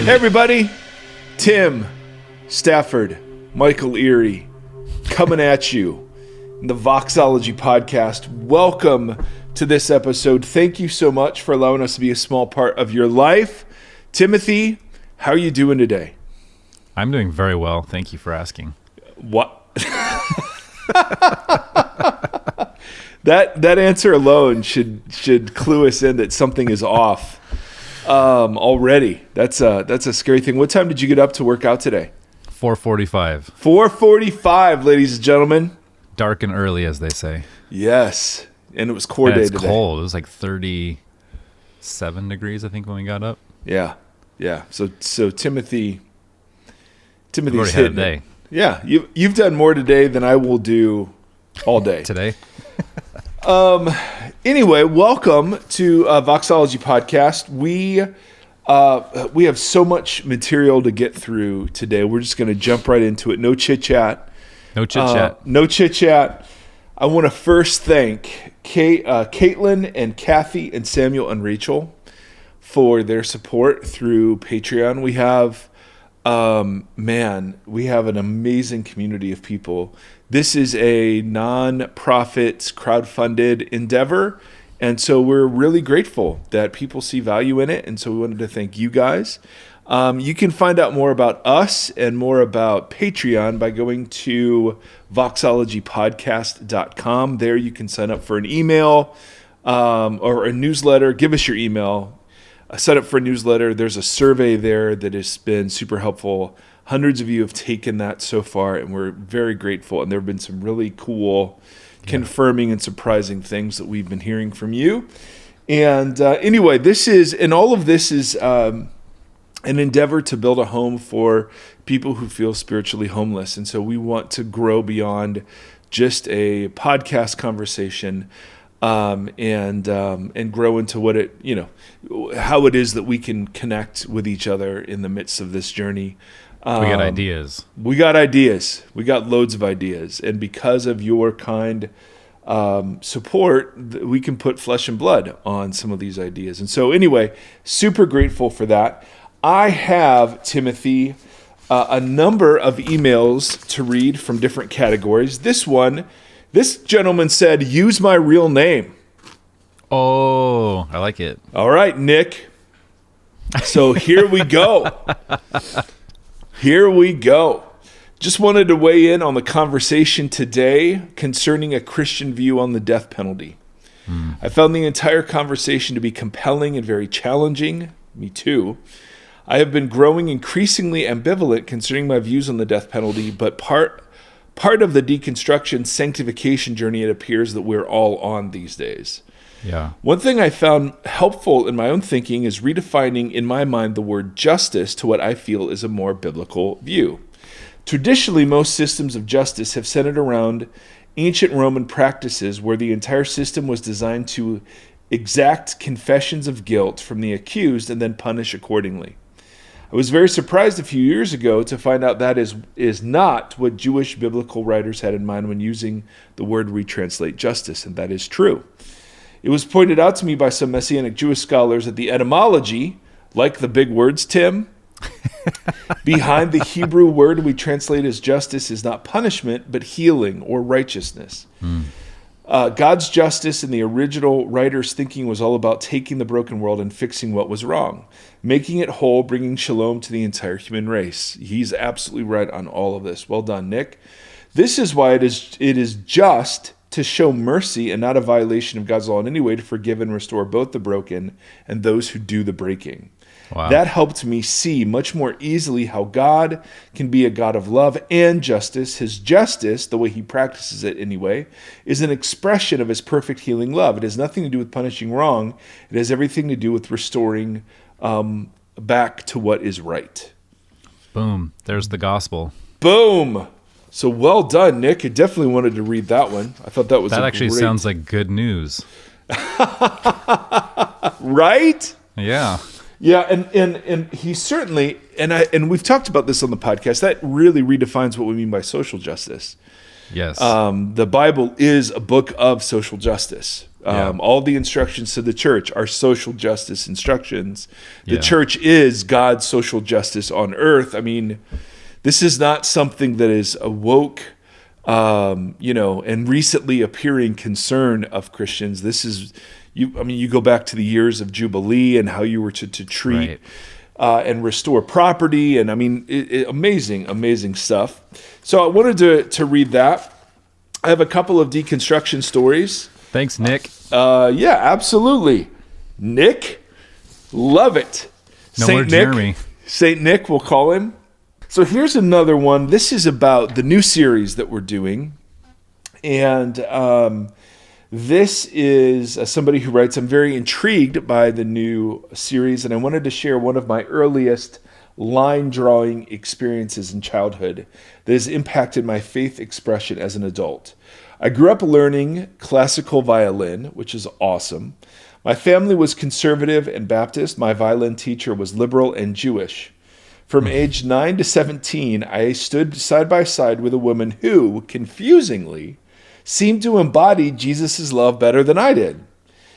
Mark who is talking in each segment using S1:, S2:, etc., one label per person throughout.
S1: Hey everybody, Tim Stafford, Michael Erre, coming at you in the Voxology podcast. Welcome to this episode. Thank you so much for allowing us to be a small part of your life. Timothy, how are you doing today?
S2: I'm doing very well. Thank you for asking.
S1: What? That answer alone should clue us in that something is off. Already. That's a scary thing. What time did you get up to work out today?
S2: 4:45.
S1: 4:45, ladies and gentlemen.
S2: Dark and early, as they say.
S1: Yes. And it was core day
S2: it's
S1: today.
S2: Cold. It was like 37 degrees, I think, when we got up.
S1: Yeah. So Timothy's
S2: already had a
S1: hitting
S2: day.
S1: it. Yeah. You've done more today than I will do all day.
S2: Today?
S1: Anyway, welcome to Voxology podcast. We have so much material to get through today. We're just going to jump right into it. No chit chat.
S2: No chit-chat.
S1: No chit chat. I want to first thank Caitlin and Kathy and Samuel and Rachel for their support through Patreon. We have, we have an amazing community of people. This is a non-profit, crowd-funded endeavor, and so we're really grateful that people see value in it, and so we wanted to thank you guys. You can find out more about us and more about Patreon by going to voxologypodcast.com. There you can sign up for an email or a newsletter. Give us your email. Sign up for a newsletter. There's a survey there that has been super helpful. Hundreds of you have taken that so far, and we're very grateful. And there have been some really cool, confirming and surprising things that we've been hearing from you. And anyway, all of this is an endeavor to build a home for people who feel spiritually homeless. And so we want to grow beyond just a podcast conversation and grow into what how it is that we can connect with each other in the midst of this journey.
S2: We got ideas.
S1: We got ideas. We got loads of ideas. And because of your kind support, we can put flesh and blood on some of these ideas. And so anyway, super grateful for that. I have, Timothy, a number of emails to read from different categories. This gentleman said, use my real name.
S2: Oh, I like it.
S1: All right, Nick. So here we go. Here we go. Just wanted to weigh in on the conversation today concerning a Christian view on the death penalty. I found the entire conversation to be compelling and very challenging. Me too. I have been growing increasingly ambivalent concerning my views on the death penalty, but part of the deconstruction sanctification journey it appears that we're all on these days.
S2: Yeah.
S1: One thing I found helpful in my own thinking is redefining in my mind the word justice to what I feel is a more biblical view. Traditionally, most systems of justice have centered around ancient Roman practices where the entire system was designed to exact confessions of guilt from the accused and then punish accordingly. I was very surprised a few years ago to find out that is not what Jewish biblical writers had in mind when using the word we translate justice, and that is true. It was pointed out to me by some Messianic Jewish scholars that the etymology, like the big words, Tim, behind the Hebrew word we translate as justice is not punishment, but healing or righteousness. God's justice in the original writer's thinking was all about taking the broken world and fixing what was wrong, making it whole, bringing shalom to the entire human race. He's absolutely right on all of this. Well done, Nick. This is why it is just to show mercy and not a violation of God's law in any way to forgive and restore both the broken and those who do the breaking.
S2: Wow.
S1: That helped me see much more easily how God can be a God of love and justice. His justice, the way he practices it anyway, is an expression of his perfect healing love. It has nothing to do with punishing wrong. It has everything to do with restoring back to what is right.
S2: Boom. There's the gospel.
S1: Boom. So well done, Nick. I definitely wanted to read that one. I thought that was
S2: actually sounds like good news.
S1: Right?
S2: Yeah.
S1: Yeah, and he certainly, and we've talked about this on the podcast, that really redefines what we mean by social justice.
S2: Yes.
S1: The Bible is a book of social justice. All the instructions to the church are social justice instructions. The
S2: Yeah.
S1: church is God's social justice on earth. I mean, this is not something that is a woke, and recently appearing concern of Christians. This is, you go back to the years of Jubilee and how you were to treat and restore property. And I mean, amazing stuff. So I wanted to read that. I have a couple of deconstruction stories.
S2: Thanks, Nick.
S1: Yeah, absolutely. Nick, love it.
S2: No
S1: Saint
S2: more
S1: Nick,
S2: Jeremy.
S1: Saint Nick, we'll call him. So here's another one. This is about the new series that we're doing. And this is somebody who writes, I'm very intrigued by the new series, and I wanted to share one of my earliest line drawing experiences in childhood that has impacted my faith expression as an adult. I grew up learning classical violin, which is awesome. My family was conservative and Baptist. My violin teacher was liberal and Jewish. From age 9 to 17, I stood side by side with a woman who, confusingly, seemed to embody Jesus' love better than I did.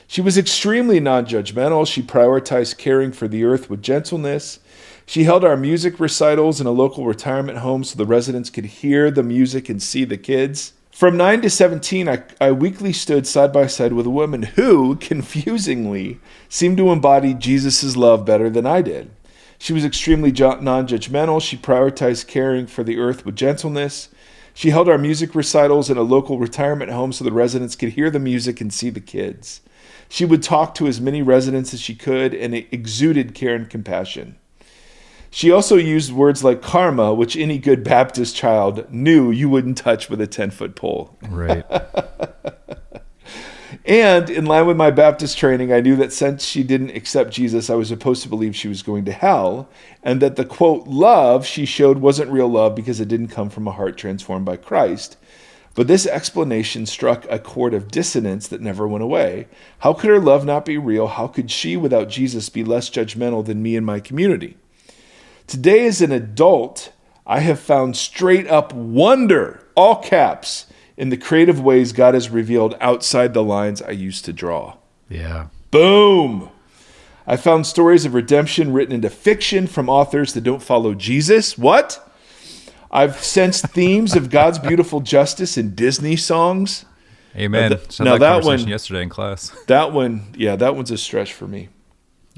S1: She was extremely non-judgmental. She prioritized caring for the earth with gentleness. She held our music recitals in a local retirement home so the residents could hear the music and see the kids. From 9 to 17, I weekly stood side by side with a woman who, confusingly, seemed to embody Jesus' love better than I did. She was extremely non-judgmental. She prioritized caring for the earth with gentleness. She held our music recitals in a local retirement home so the residents could hear the music and see the kids. She would talk to as many residents as she could, and it exuded care and compassion. She also used words like karma, which any good Baptist child knew you wouldn't touch with a 10-foot pole.
S2: Right.
S1: And in line with my Baptist training, I knew that since she didn't accept Jesus, I was supposed to believe she was going to hell, and that the, quote, love she showed wasn't real love because it didn't come from a heart transformed by Christ. But this explanation struck a chord of dissonance that never went away. How could her love not be real? How could she, without Jesus, be less judgmental than me and my community? Today, as an adult, I have found straight up wonder, all caps, in the creative ways God has revealed outside the lines I used to draw.
S2: Yeah.
S1: Boom! I found stories of redemption written into fiction from authors that don't follow Jesus. What? I've sensed themes of God's beautiful justice in Disney songs.
S2: Amen.
S1: Now that one,
S2: yesterday in class.
S1: that one's a stretch for me.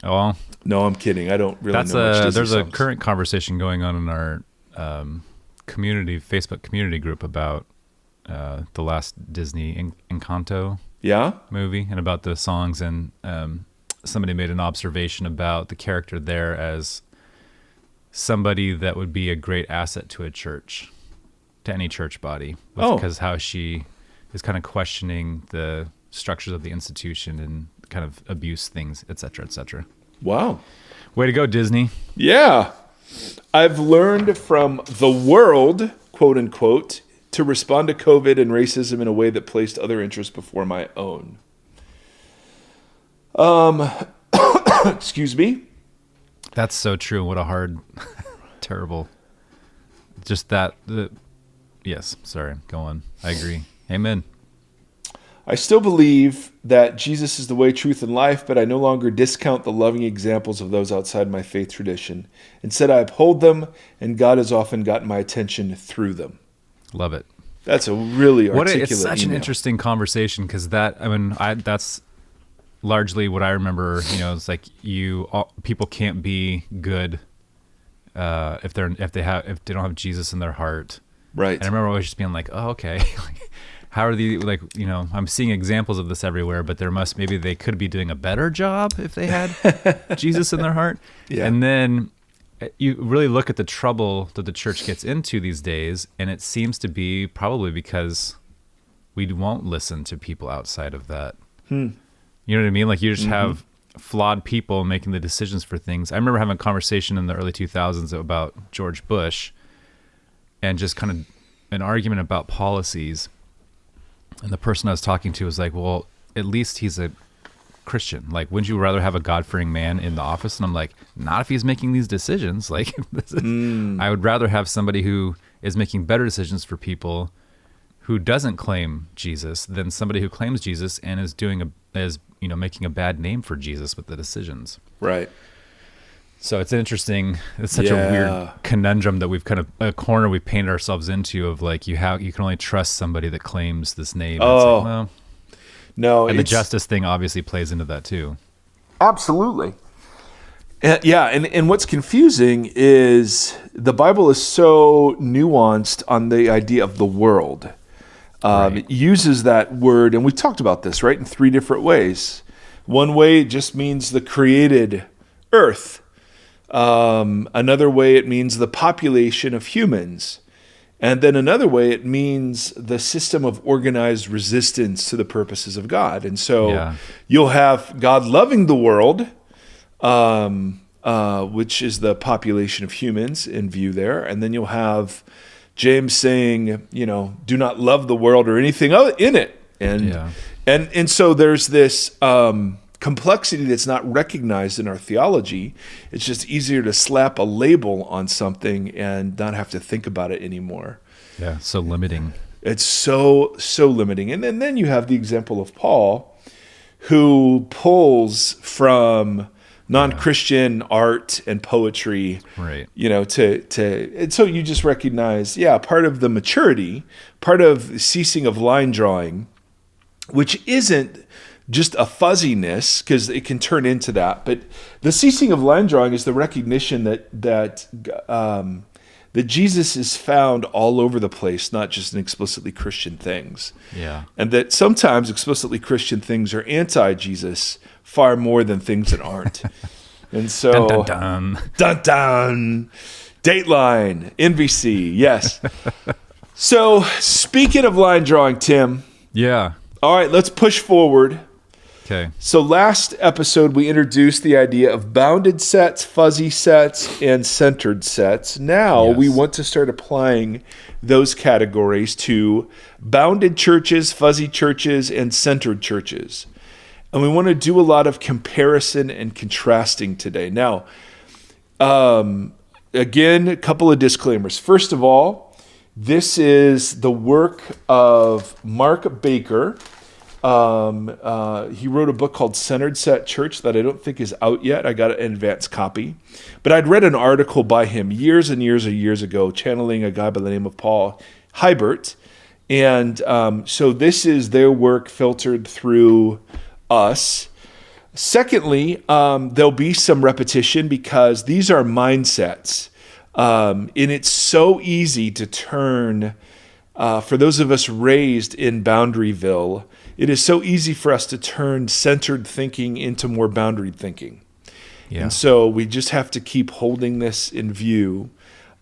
S2: Oh,
S1: no, I'm kidding. I don't really know much Disney
S2: there's
S1: songs.
S2: a current conversation going on in our Facebook community group about the last Disney Encanto movie and about the songs, and somebody made an observation about the character there as somebody that would be a great asset to a church, to any church body, because how she is kind of questioning the structures of the institution and kind of abuse things, et cetera, et cetera.
S1: Wow.
S2: Way to go, Disney.
S1: Yeah. I've learned from the world, quote unquote, to respond to COVID and racism in a way that placed other interests before my own. Excuse me.
S2: That's so true. What a hard, terrible, just that. Yes. Sorry. Go on. I agree. Amen.
S1: I still believe that Jesus is the way, truth, and life, but I no longer discount the loving examples of those outside my faith tradition. Instead, I uphold them, and God has often gotten my attention through them.
S2: Love it.
S1: That's a really articulate
S2: It's such
S1: email.
S2: an interesting conversation, because that's largely what I remember. It's like people can't be good if they don't have Jesus in their heart.
S1: Right.
S2: And I remember always just being like, oh, okay. How are the, I'm seeing examples of this everywhere, but maybe they could be doing a better job if they had Jesus in their heart.
S1: Yeah.
S2: And then you really look at the trouble that the church gets into these days, and it seems to be probably because we won't listen to people outside of that. You know what I mean? Like, you just have flawed people making the decisions for things. I remember having a conversation in the early 2000s about George Bush, and just kind of an argument about policies. And the person I was talking to was like, well, at least he's a Christian. Like, wouldn't you rather have a God-fearing man in the office? And I'm like, not if he's making these decisions. Like, I would rather have somebody who is making better decisions for people, who doesn't claim Jesus than somebody who claims Jesus and is making a bad name for Jesus with the decisions.
S1: Right.
S2: So it's such a weird conundrum that we've kind of a corner we've painted ourselves into of like you can only trust somebody that claims this name.
S1: Oh,
S2: it's like, well,
S1: no.
S2: And the justice thing obviously plays into that too.
S1: Absolutely. And what's confusing is the Bible is so nuanced on the idea of the world. It uses that word, and we talked about this, right, in 3 different ways. One way it just means the created earth. Another way it means the population of humans. And then another way it means the system of organized resistance to the purposes of God. And so you'll have God loving the world, which is the population of humans in view there. And then you'll have James saying, do not love the world or anything in it. And so there's this complexity that's not recognized in our theology. It's just easier to slap a label on something and not have to think about it anymore.
S2: Yeah, so limiting.
S1: It's so limiting. And then you have the example of Paul, who pulls from non-Christian art and poetry,
S2: right?
S1: And so you just recognize, part of the maturity, part of the ceasing of line drawing, which isn't just a fuzziness, because it can turn into that. But the ceasing of line drawing is the recognition that Jesus is found all over the place, not just in explicitly Christian things.
S2: Yeah.
S1: And that sometimes explicitly Christian things are anti-Jesus far more than things that aren't. And so,
S2: dun, dun, dun.
S1: Dun, dun. Dateline, NBC, yes. So speaking of line drawing, Tim.
S2: Yeah.
S1: All right, let's push forward.
S2: Okay.
S1: So last episode, we introduced the idea of bounded sets, fuzzy sets, and centered sets. Now we want to start applying those categories to bounded churches, fuzzy churches, and centered churches. And we want to do a lot of comparison and contrasting today. Now, again, a couple of disclaimers. First of all, this is the work of Mark Baker. He wrote a book called Centered Set Church that I don't think is out yet. I got an advanced copy. But I'd read an article by him years and years ago, channeling a guy by the name of Paul Hibert. And so this is their work filtered through us. Secondly, there'll be some repetition because these are mindsets. And it's so easy to turn, for those of us raised in Boundaryville, it is so easy for us to turn centered thinking into more boundaried thinking. Yeah. And so we just have to keep holding this in view.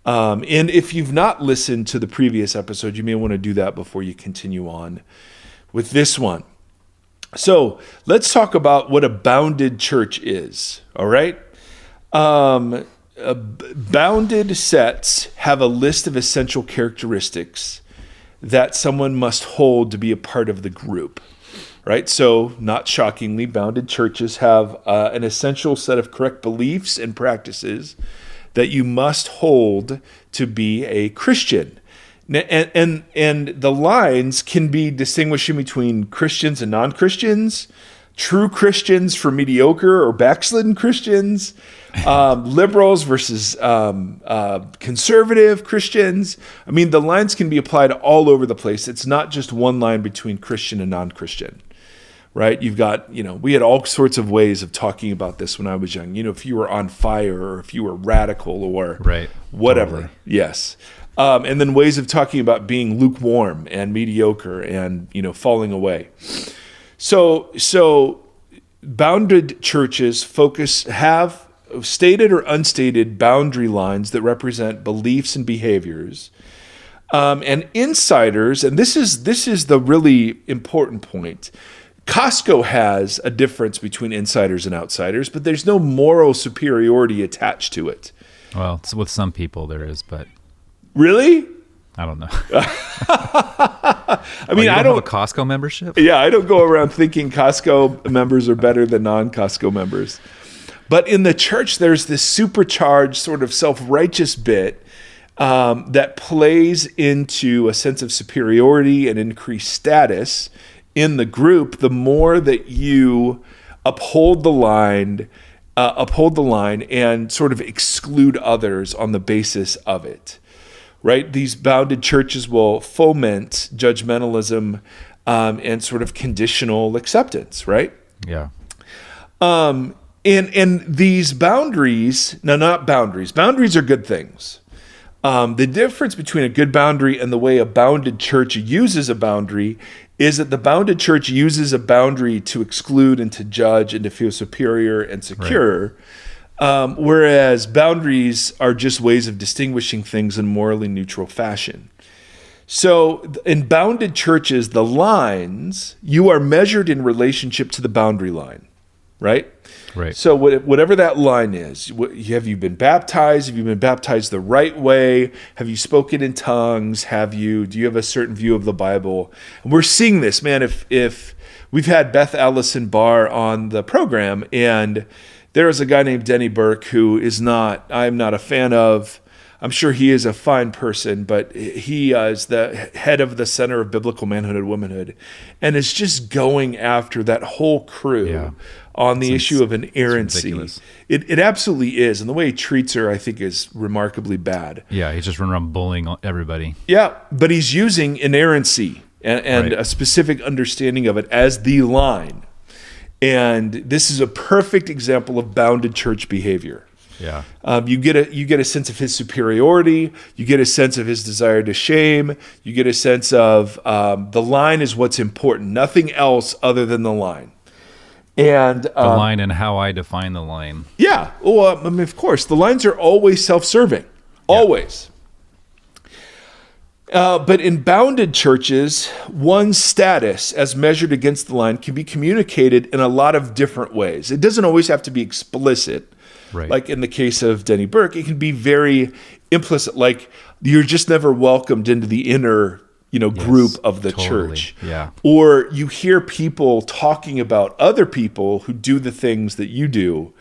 S1: And if you've not listened to the previous episode, you may want to do that before you continue on with this one. So let's talk about what a bounded church is, all right? Bounded sets have a list of essential characteristics that someone must hold to be a part of the group, right? So not shockingly, bounded churches have an essential set of correct beliefs and practices that you must hold to be a Christian. And the lines can be distinguishing between Christians and non-Christians, true Christians for mediocre or backslidden Christians, liberals versus conservative Christians. I mean, the lines can be applied all over the place. It's not just one line between Christian and non-Christian, right? You've got, we had all sorts of ways of talking about this when I was young. If you were on fire or if you were radical or whatever. Totally. Yes. And then ways of talking about being lukewarm and mediocre and, falling away. So bounded churches have stated or unstated boundary lines that represent beliefs and behaviors. And insiders, and this is the really important point. Costco has a difference between insiders and outsiders, but there's no moral superiority attached to it.
S2: Well, with some people there is, but...
S1: Really?
S2: I don't know.
S1: I mean,
S2: I don't have a Costco membership.
S1: Yeah, I don't go around thinking Costco members are better than non-Costco members. But in the church, there's this supercharged sort of self-righteous bit that plays into a sense of superiority and increased status in the group, the more that you uphold the line and sort of exclude others on the basis of it, right? These bounded churches will foment judgmentalism and sort of conditional acceptance, right?
S2: Yeah.
S1: And these boundaries, no, not boundaries. Boundaries are good things. The difference between a good boundary and the way a bounded church uses a boundary is that the bounded church uses a boundary to exclude and to judge and to feel superior and secure, right. Whereas boundaries are just ways of distinguishing things in morally neutral fashion. So in bounded churches, the lines, you are measured in relationship to the boundary line, right?
S2: Right.
S1: So whatever that line is, have you been baptized? Have you been baptized the right way? Have you spoken in tongues? Do you have a certain view of the Bible? And we're seeing this, man. If we've had Beth Allison Barr on the program, and there is a guy named Denny Burke who I'm not a fan of. I'm sure he is a fine person, but he is the head of the Center of Biblical Manhood and Womanhood, and is just going after that whole crew on the issue of inerrancy. It absolutely is, and the way he treats her, I think, is remarkably bad.
S2: Yeah, he's just running around bullying everybody.
S1: Yeah, but he's using inerrancy and
S2: right.
S1: a specific understanding of it as the line, and this is a perfect example of bounded church behavior.
S2: Yeah.
S1: You get a sense of his superiority. You get a sense of his desire to shame. You get a sense of the line is what's important. Nothing else other than the line. And
S2: the line and how I define the line.
S1: Yeah. Well, I mean, of course, the lines are always self-serving. Always. But in bounded churches, one's status as measured against the line can be communicated in a lot of different ways. It doesn't always have to be explicit. Right. Like in the case of Denny Burke, it can be very implicit, like you're just never welcomed into the inner, group of the church.
S2: Yeah.
S1: Or you hear people talking about other people who do the things that you do,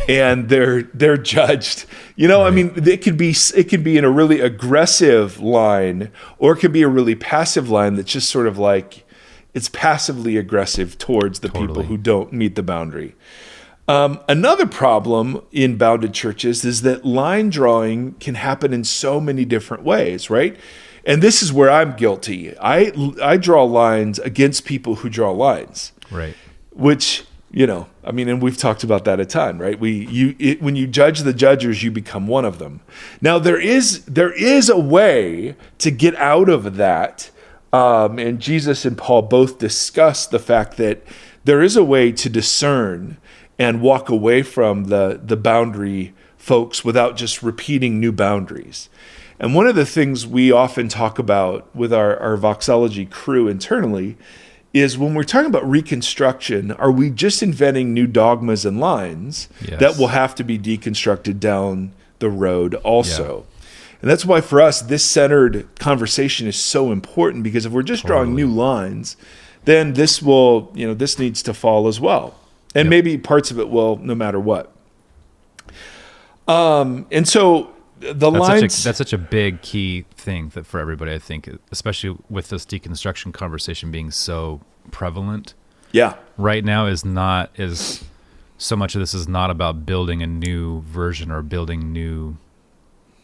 S1: and they're judged. Right. I mean, it could be in a really aggressive line, or it could be a really passive line that's just sort of like it's passively aggressive towards the people who don't meet the boundary. Another problem in bounded churches is that line drawing can happen in so many different ways, right? And this is where I'm guilty. I draw lines against people who draw lines,
S2: right?
S1: Which and we've talked about that a ton, right? When you judge the judgers, you become one of them. Now there is a way to get out of that, and Jesus and Paul both discuss the fact that there is a way to discern and walk away from the boundary folks without just repeating new boundaries. And one of the things we often talk about with our Voxology crew internally is when we're talking about reconstruction, are we just inventing new dogmas and lines that will have to be deconstructed down the road also? Yeah. And that's why for us, this centered conversation is so important, because if we're just drawing new lines, then this needs to fall as well. And maybe parts of it will, no matter what. And so that's
S2: such a big key thing that for everybody, I think, especially with this deconstruction conversation being so prevalent.
S1: Yeah.
S2: Right now so much of this is not about building a new version or building new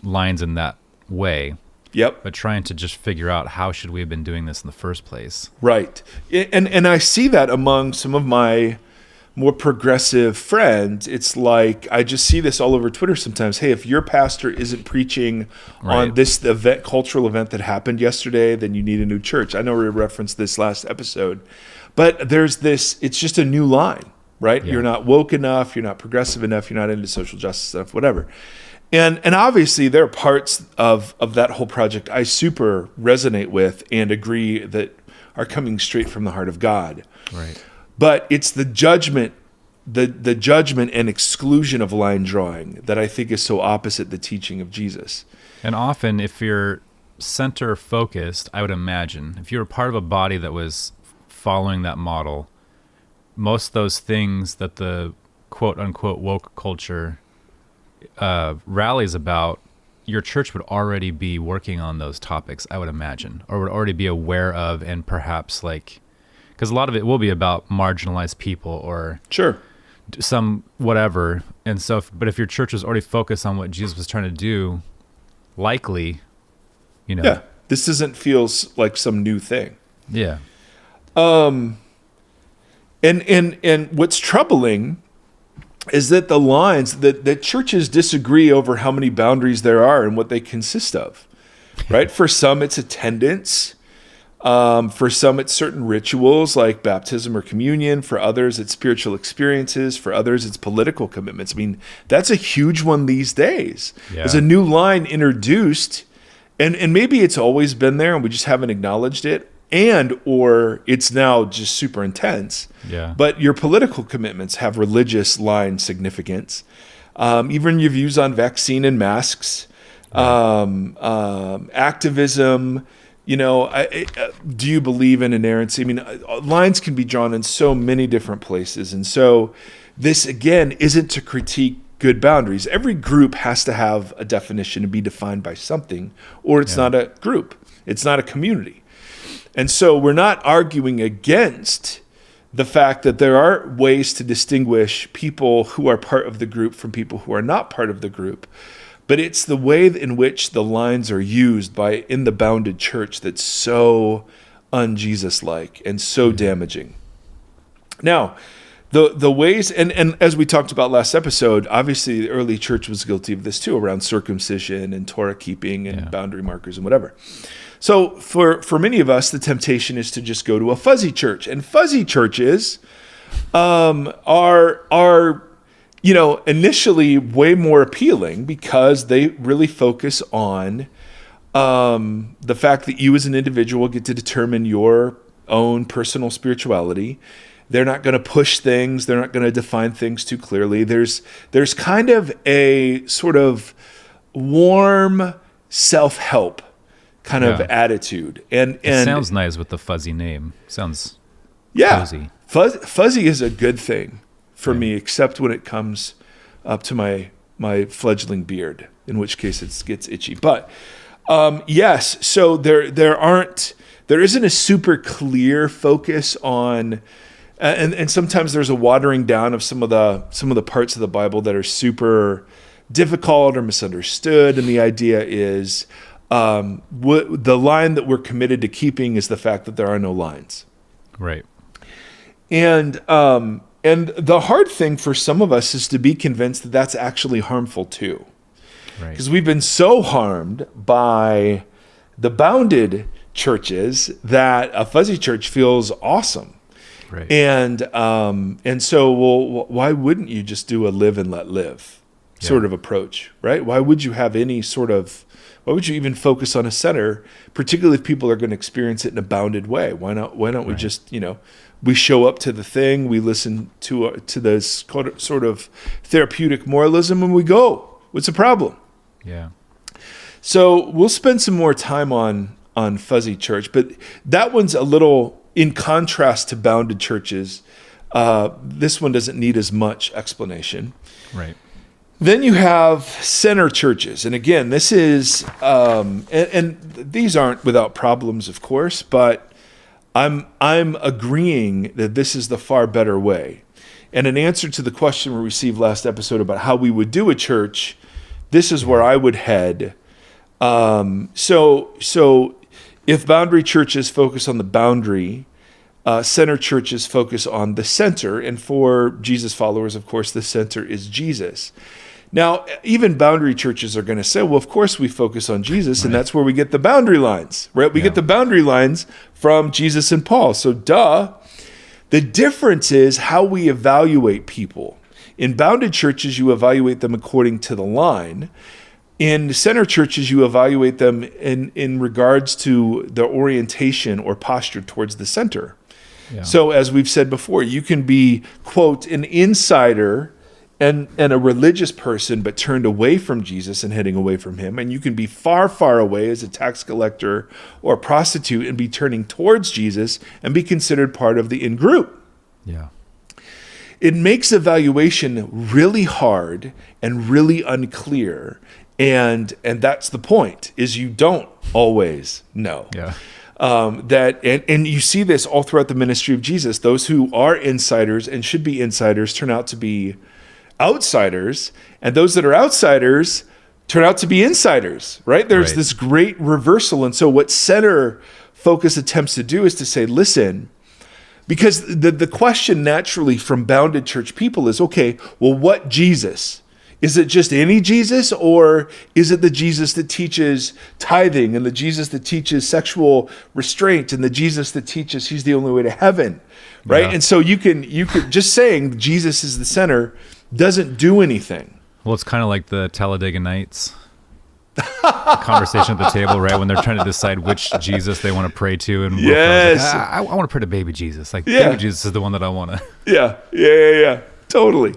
S2: lines in that way.
S1: Yep.
S2: But trying to just figure out how should we have been doing this in the first place.
S1: Right. And I see that among some of my more progressive friends. It's like I just see this all over Twitter sometimes. Hey, if your pastor isn't preaching on this cultural event that happened yesterday, then you need a new church. I know we referenced this last episode, but there's this, it's just a new line, right? Yeah. You're not woke enough, you're not progressive enough, you're not into social justice stuff, whatever. And obviously there are parts of that whole project I super resonate with and agree that are coming straight from the heart of God.
S2: Right.
S1: But it's the judgment and exclusion of line drawing that I think is so opposite the teaching of Jesus.
S2: And often, if you're center focused, I would imagine, if you're a part of a body that was following that model, most of those things that the quote unquote woke culture rallies about your church would already be working on those topics, I would imagine, or would already be aware of, and perhaps because a lot of it will be about marginalized people or
S1: Sure.
S2: some whatever. And so, but if your church is already focused on what Jesus was trying to do, likely,
S1: Yeah. This doesn't feel like some new thing.
S2: Yeah.
S1: And what's troubling is that the lines that churches disagree over how many boundaries there are and what they consist of, right? For some, it's attendance. For some, it's certain rituals like baptism or communion. For others, it's spiritual experiences. For others, it's political commitments. I mean, that's a huge one these days.
S2: Yeah.
S1: There's a new line introduced, and maybe it's always been there and we just haven't acknowledged it, or it's now just super intense.
S2: Yeah.
S1: But your political commitments have religious line significance. Even your views on vaccine and masks, activism. Do you believe in inerrancy? I mean, lines can be drawn in so many different places. And so this, again, isn't to critique good boundaries. Every group has to have a definition and be defined by something, or it's not a group. It's not a community. And so we're not arguing against the fact that there are ways to distinguish people who are part of the group from people who are not part of the group. But it's the way in which the lines are used in the bounded church that's so un-Jesus-like and so damaging. Now, the ways, and as we talked about last episode, obviously the early church was guilty of this too, around circumcision and Torah keeping and boundary markers and whatever. So for many of us, the temptation is to just go to a fuzzy church. And fuzzy churches are initially way more appealing because they really focus on the fact that you as an individual get to determine your own personal spirituality. They're not going to push things. They're not going to define things too clearly. There's kind of a sort of warm self-help kind of attitude. And
S2: it sounds nice with the fuzzy name. Sounds cozy.
S1: Fuzzy is a good thing for me, except when it comes up to my fledgling beard, in which case it gets itchy. But yes, so there isn't a super clear focus on, and sometimes there's a watering down of some of the parts of the Bible that are super difficult or misunderstood, and the idea is the line that we're committed to keeping is the fact that there are no lines.
S2: Right.
S1: And the hard thing for some of us is to be convinced that that's actually harmful too. Right. Because we've been so harmed by the bounded churches that a fuzzy church feels awesome.
S2: Right.
S1: And so, why wouldn't you just do a live and let live sort of approach, right? Why would you even focus on a center, particularly if people are going to experience it in a bounded way? Why not we just, we show up to the thing, we listen to this sort of therapeutic moralism, and we go. What's the problem?
S2: Yeah. So
S1: we'll spend some more time on fuzzy church, but that one's a little in contrast to bounded churches. This one doesn't need as much explanation.
S2: Right.
S1: Then you have center churches. And again, this is, and these aren't without problems, of course, but I'm agreeing that this is the far better way. And in answer to the question we received last episode about how we would do a church, this is where I would head. So if boundary churches focus on the boundary, center churches focus on the center. And for Jesus followers, of course, the center is Jesus. Now, even boundary churches are going to say, well, of course we focus on Jesus, and that's where we get the boundary lines, right? We get the boundary lines from Jesus and Paul. So duh. The difference is how we evaluate people. In bounded churches, you evaluate them according to the line. In center churches, you evaluate them in regards to their orientation or posture towards the center. Yeah. So as we've said before, you can be, quote, an insider and a religious person, but turned away from Jesus and heading away from him. And you can be far, far away as a tax collector or a prostitute and be turning towards Jesus and be considered part of the in-group.
S2: Yeah.
S1: it makes evaluation really hard and really unclear. And that's the point, is you don't always know.
S2: Yeah.
S1: And you see this all throughout the ministry of Jesus. Those who are insiders and should be insiders turn out to be outsiders, and those that are outsiders turn out to be insiders, right? There's this great reversal. And so what center focus attempts to do is to say, listen, because the question naturally from bounded church people is, okay, well, what Jesus? Is it just any Jesus, or is it the Jesus that teaches tithing, and the Jesus that teaches sexual restraint, and the Jesus that teaches he's the only way to heaven, right?
S2: Yeah.
S1: And so you can just saying Jesus is the center doesn't do anything.
S2: Well, it's kind of like the Talladega Nights conversation at the table, right? When they're trying to decide which Jesus they want to pray to, and
S1: yes,
S2: like, I want to pray to baby Jesus. Like baby Jesus is the one that I want to.
S1: Yeah, totally.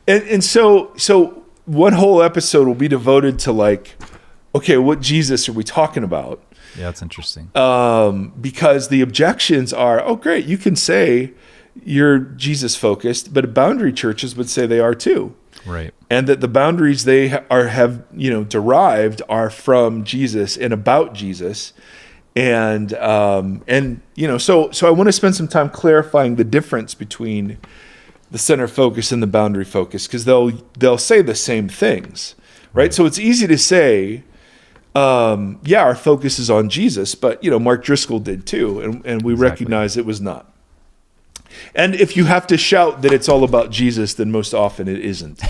S1: And so one whole episode will be devoted to like, okay, what Jesus are we talking about?
S2: Yeah, that's interesting.
S1: Because the objections are, oh, great, you can say you're Jesus focused, but boundary churches would say they are too.
S2: Right.
S1: And that the boundaries they have derived are from Jesus and about Jesus. And so I want to spend some time clarifying the difference between the center focus and the boundary focus, because they'll say the same things, right? So it's easy to say, our focus is on Jesus, but Mark Driscoll did too, and we recognize it was not. And if you have to shout that it's all about Jesus, then most often it isn't.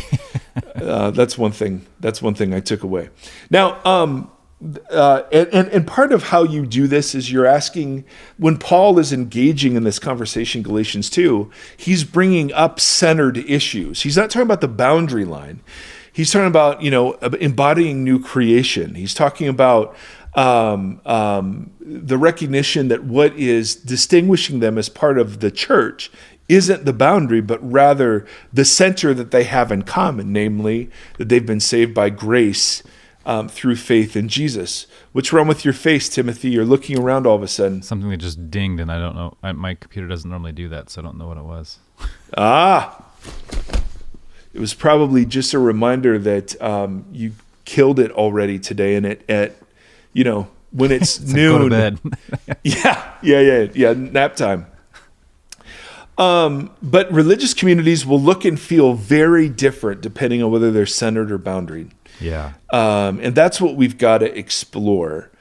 S1: That's one thing I took away. Now, and part of how you do this is you're asking, when Paul is engaging in this conversation, Galatians 2, he's bringing up centered issues. He's not talking about the boundary line. He's talking about, embodying new creation. He's talking about the recognition that what is distinguishing them as part of the church isn't the boundary, but rather the center that they have in common, namely that they've been saved by grace through faith in Jesus. What's wrong with your face, Timothy? You're looking around all of a sudden.
S2: Something that just dinged, and I don't know. My computer doesn't normally do that, so I don't know what it was.
S1: It was probably just a reminder that you killed it already today, and when it's noon.
S2: Go to bed.
S1: Yeah, nap time. But religious communities will look and feel very different depending on whether they're centered or boundaried.
S2: Yeah.
S1: And that's what we've got to explore.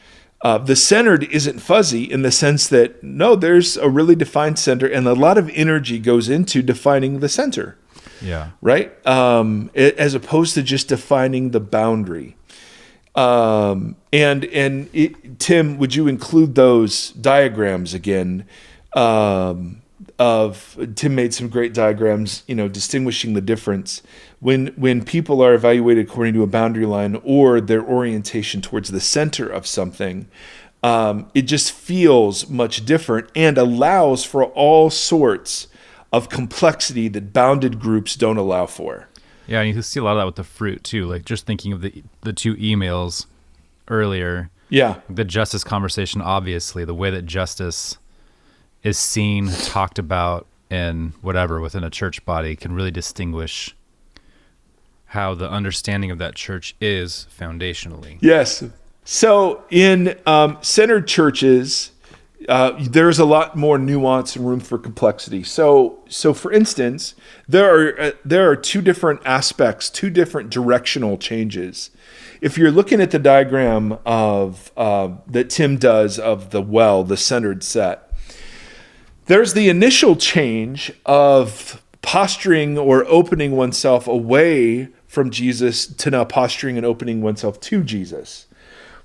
S1: The centered isn't fuzzy in the sense that, no, there's a really defined center, and a lot of energy goes into defining the center.
S2: Yeah.
S1: Right? As opposed to just defining the boundary. Tim, would you include those diagrams again? Tim made some great diagrams, distinguishing the difference when people are evaluated according to a boundary line or their orientation towards the center of something. It just feels much different and allows for all sorts of complexity that bounded groups don't allow for.
S2: Yeah, and you can see a lot of that with the fruit too. Like just thinking of the two emails earlier.
S1: Yeah.
S2: The justice conversation, obviously, the way that justice is seen, talked about, and whatever within a church body can really distinguish how the understanding of that church is foundationally.
S1: Yes. So in centered churches, there's a lot more nuance and room for complexity. So for instance, there are two different aspects, two different directional changes. If you're looking at the diagram of that Tim does of the centered set, there's the initial change of posturing or opening oneself away from Jesus to now posturing and opening oneself to Jesus.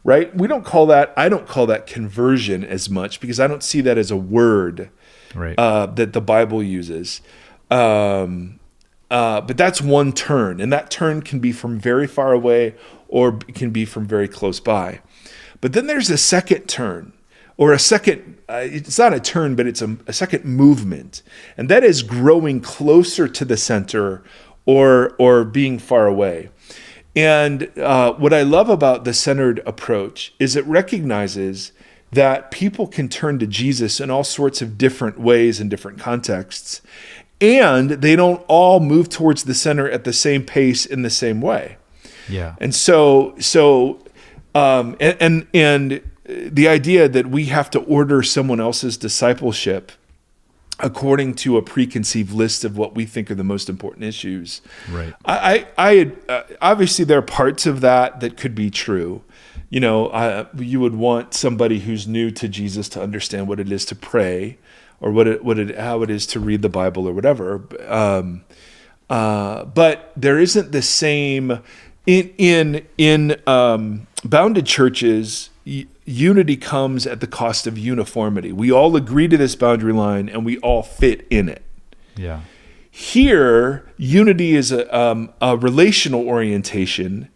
S1: Right? I don't call that conversion as much because I don't see that as a word that the Bible uses. But that's one turn, and that turn can be from very far away or it can be from very close by. But then there's a second turn, or a second, it's not a turn, but it's a second movement. And that is growing closer to the center or being far away. And what I love about the centered approach is it recognizes that people can turn to Jesus in all sorts of different ways and different contexts. and they don't all move towards the center at the same pace in the same way.
S2: Yeah.
S1: And so the idea that we have to order someone else's discipleship according to a preconceived list of what we think are the most important issues.
S2: Right.
S1: I obviously there are parts of that could be true. You know, you would want somebody who's new to Jesus to understand what it is to pray, or how it is to read the Bible or whatever. But there isn't the same in bounded churches. Unity comes at the cost of uniformity. We all agree to this boundary line, and we all fit in it.
S2: Yeah.
S1: Here, unity is a relational orientation,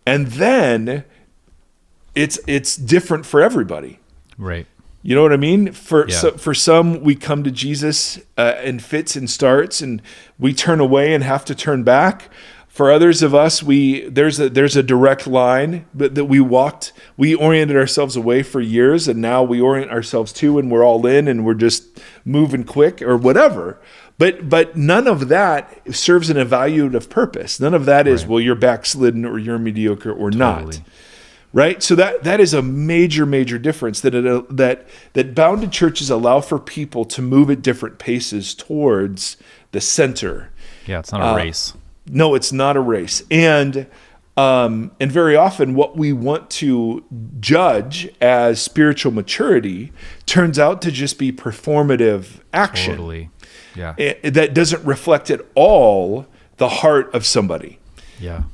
S1: and then it's different for everybody.
S2: Right.
S1: You know what I mean? For some, we come to Jesus in fits and starts, and we turn away and have to turn back. For others of us, there's a direct line that we oriented ourselves away for years, and now we orient ourselves to, and we're all in, and we're just moving quick or whatever. But none of that serves an evaluative purpose. None of that is, well, you're backslidden or you're mediocre or not. Right? So that is a major difference, that bounded churches allow for people to move at different paces towards the center.
S2: Yeah, it's not a race.
S1: No, it's not a race. And very often what we want to judge as spiritual maturity turns out to just be performative action.
S2: Totally. Yeah.
S1: That doesn't reflect at all the heart of somebody.
S2: Yeah.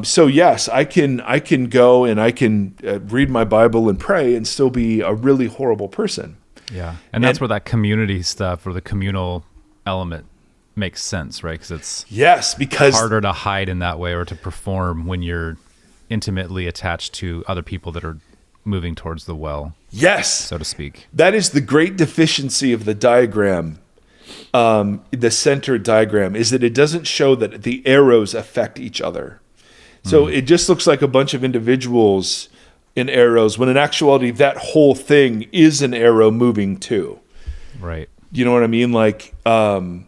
S1: So yes, I can go and I can read my Bible and pray and still be a really horrible person.
S2: Yeah. And that's where that community stuff or the communal element makes sense, right? Because harder to hide in that way or to perform when you're intimately attached to other people that are moving towards the well.
S1: Yes.
S2: So to speak.
S1: That is the great deficiency of the diagram. The center diagram is that it doesn't show that the arrows affect each other. So it just looks like a bunch of individuals in arrows, when in actuality, that whole thing is an arrow moving too.
S2: Right.
S1: You know what I mean? Like, and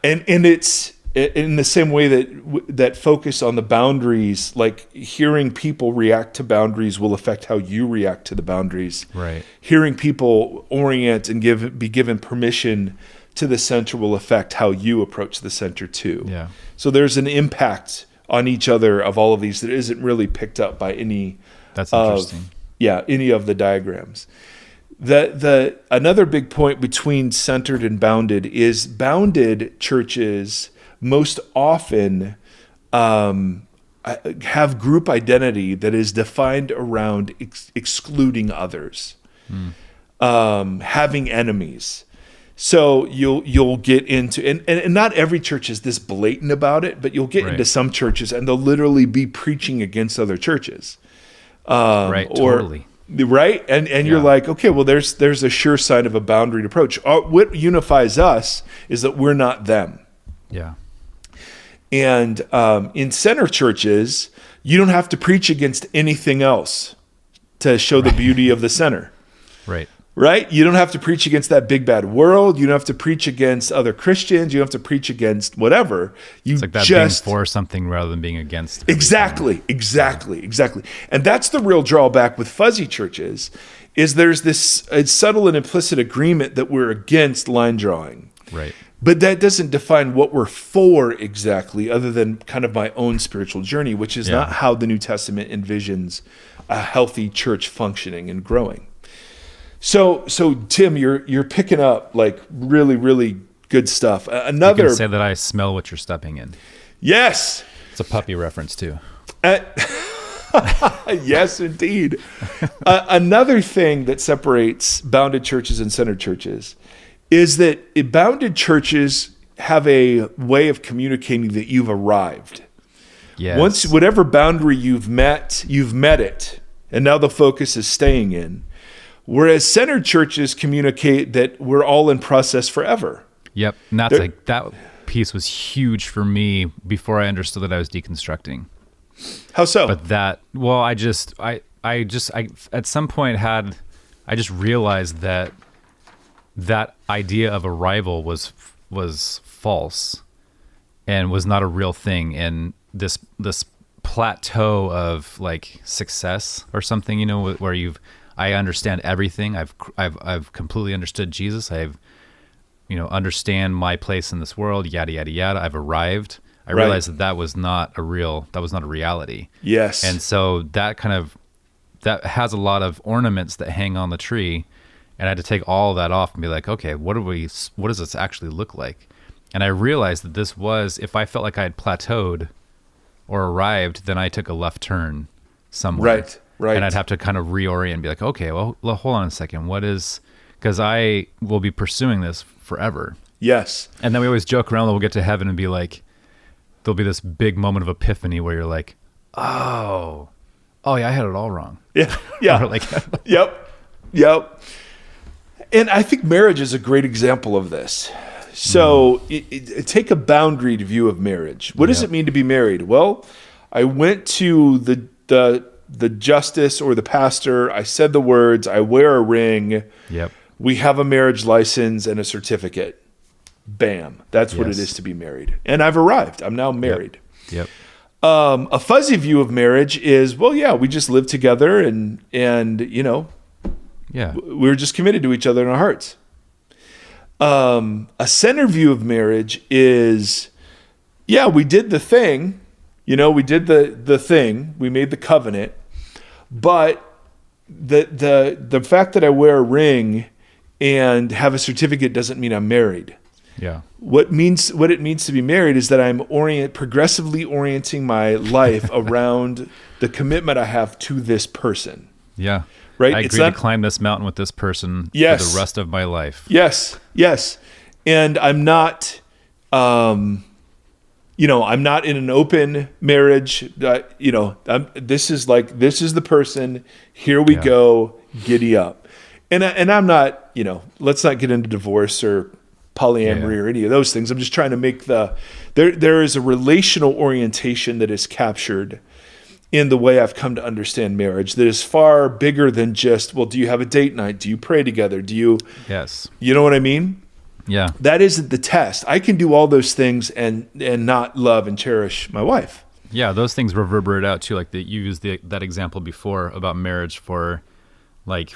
S1: it's in the same way that focus on the boundaries, like hearing people react to boundaries will affect how you react to the boundaries.
S2: Right.
S1: Hearing people orient and be given permission to the center will affect how you approach the center too.
S2: Yeah.
S1: So there's an impact on each other of all of these that isn't really picked up by any.
S2: That's interesting.
S1: Any of the diagrams. Another big point between centered and bounded is bounded churches most often have group identity that is defined around excluding others, having enemies. So you'll get into, and not every church is this blatant about it, but you'll get into some churches and they'll literally be preaching against other churches.
S2: Totally.
S1: Right? And you're like, okay, well, there's a sure sign of a boundaried approach. What unifies us is that we're not them.
S2: Yeah.
S1: And in center churches, you don't have to preach against anything else to show the beauty of the center.
S2: Right.
S1: Right? You don't have to preach against that big bad world. You don't have to preach against other Christians. You don't have to preach against whatever.
S2: It's like that being for something rather than being against.
S1: Exactly. And that's the real drawback with fuzzy churches, is there's this subtle and implicit agreement that we're against line drawing.
S2: Right.
S1: But that doesn't define what we're for exactly, other than kind of my own spiritual journey, which is not how the New Testament envisions a healthy church functioning and growing. So Tim, you're picking up like really, really good stuff.
S2: You can say that I smell what you're stepping in.
S1: Yes.
S2: It's a puppy reference too.
S1: Yes, indeed. Another thing that separates bounded churches and centered churches is that bounded churches have a way of communicating that you've arrived.
S2: Yes.
S1: Once whatever boundary you've met it, and now the focus is staying in. Whereas centered churches communicate that we're all in process forever.
S2: Yep, and that piece was huge for me before I understood that I was deconstructing.
S1: How so?
S2: But I at some point I just realized that idea of arrival was was false and was not a real thing, and this plateau of like success or something, you know, where I understand everything. I've completely understood Jesus. I've, you know, understand my place in this world, yada, yada, yada. I've arrived. I realized that was not a reality.
S1: Yes.
S2: And so that has a lot of ornaments that hang on the tree. And I had to take all of that off and be like, okay, what does this actually look like? And I realized that this was, if I felt like I had plateaued or arrived, then I took a left turn somewhere. Right. And I'd have to kind of reorient and be like, okay, well, hold on a second. Because I will be pursuing this forever.
S1: Yes.
S2: And then we always joke around that we'll get to heaven and be like, there'll be this big moment of epiphany where you're like, oh yeah, I had it all wrong.
S1: Yeah. Yeah.
S2: Like,
S1: Yep. And I think marriage is a great example of this. So take a boundaried view of marriage. What does it mean to be married? Well, I went to the justice or the pastor. I said the words. I wear a ring.
S2: Yep.
S1: We have a marriage license and a certificate. Bam. That's what it is to be married. And I've arrived. I'm now married.
S2: Yep.
S1: A fuzzy view of marriage is, well, yeah, we just live together and you know, we're just committed to each other in our hearts. A center view of marriage is, yeah, we did the thing, you know, we did the thing, we made the covenant, but the fact that I wear a ring and have a certificate doesn't mean I'm married.
S2: Yeah.
S1: What it means to be married is that I'm progressively orienting my life around the commitment I have to this person.
S2: Yeah.
S1: Right?
S2: I agree to climb this mountain with this person for the rest of my life.
S1: Yes. And I'm not, you know, I'm not in an open marriage. You know, this is the person. Here we go. Giddy up. And I'm not, you know, let's not get into divorce or polyamory or any of those things. I'm just trying to make there is a relational orientation that is captured in the way I've come to understand marriage that is far bigger than just, well, do you have a date night? Do you pray together? Do you?
S2: Yes.
S1: You know what I mean?
S2: Yeah.
S1: That isn't the test. I can do all those things and not love and cherish my wife.
S2: Yeah, those things reverberate out too. Like you used that example before about marriage for, like,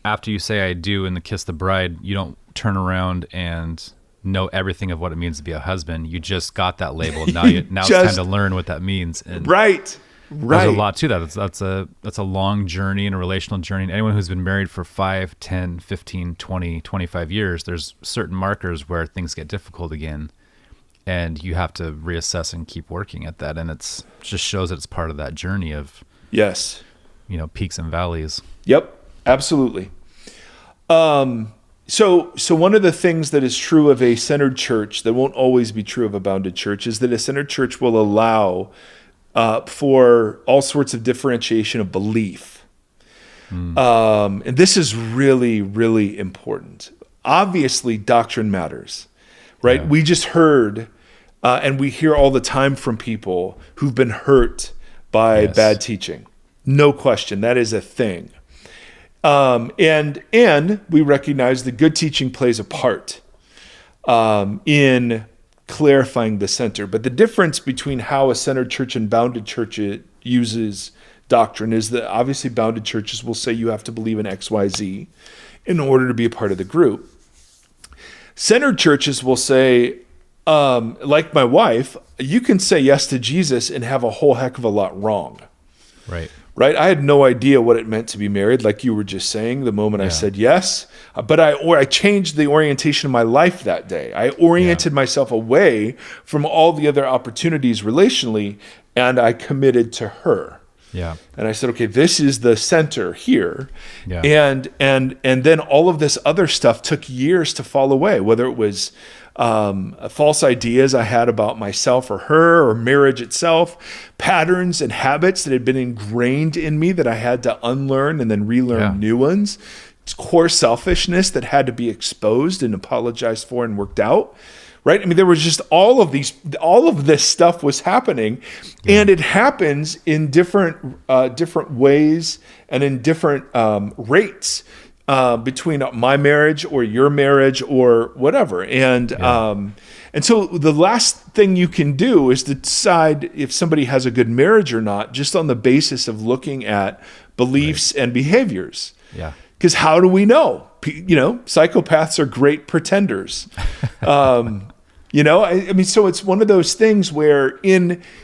S2: after you say I do and the kiss the bride, you don't turn around and know everything of what it means to be a husband. You just got that label. Now it's time to learn what that means. And
S1: right.
S2: There's a lot to that. That's a long journey and a relational journey. And anyone who's been married for 5, 10, 15, 20, 25 years, there's certain markers where things get difficult again. And you have to reassess and keep working at that. And it just shows that it's part of that journey of,
S1: yes,
S2: you know, peaks and valleys.
S1: Yep, absolutely. So one of the things that is true of a centered church that won't always be true of a bounded church is that a centered church will allow for all sorts of differentiation of belief. And this is really, really important. Obviously, doctrine matters, right? Yeah. We just heard, and we hear all the time from people who've been hurt by bad teaching. No question, that is a thing. And we recognize that good teaching plays a part in clarifying the center. But the difference between how a centered church and bounded church uses doctrine is that obviously bounded churches will say you have to believe in X, Y, Z in order to be a part of the group. Centered churches will say, like my wife, you can say yes to Jesus and have a whole heck of a lot wrong. Right? I had no idea what it meant to be married, like you were just saying, the moment I said yes. But I changed the orientation of my life that day. I oriented myself away from all the other opportunities relationally, and I committed to her.
S2: Yeah.
S1: And I said, okay, this is the center here.
S2: Yeah.
S1: And then all of this other stuff took years to fall away, whether it was false ideas I had about myself or her or marriage itself, patterns and habits that had been ingrained in me that I had to unlearn and then relearn new ones, core selfishness that had to be exposed and apologized for and worked out. Right? I mean, there was just all of this stuff was happening, and it happens in different ways and in different rates between my marriage or your marriage or whatever. And so the last thing you can do is to decide if somebody has a good marriage or not, just on the basis of looking at beliefs and behaviors.
S2: Yeah.
S1: Because how do we know? Psychopaths are great pretenders. I mean, so it's one of those things where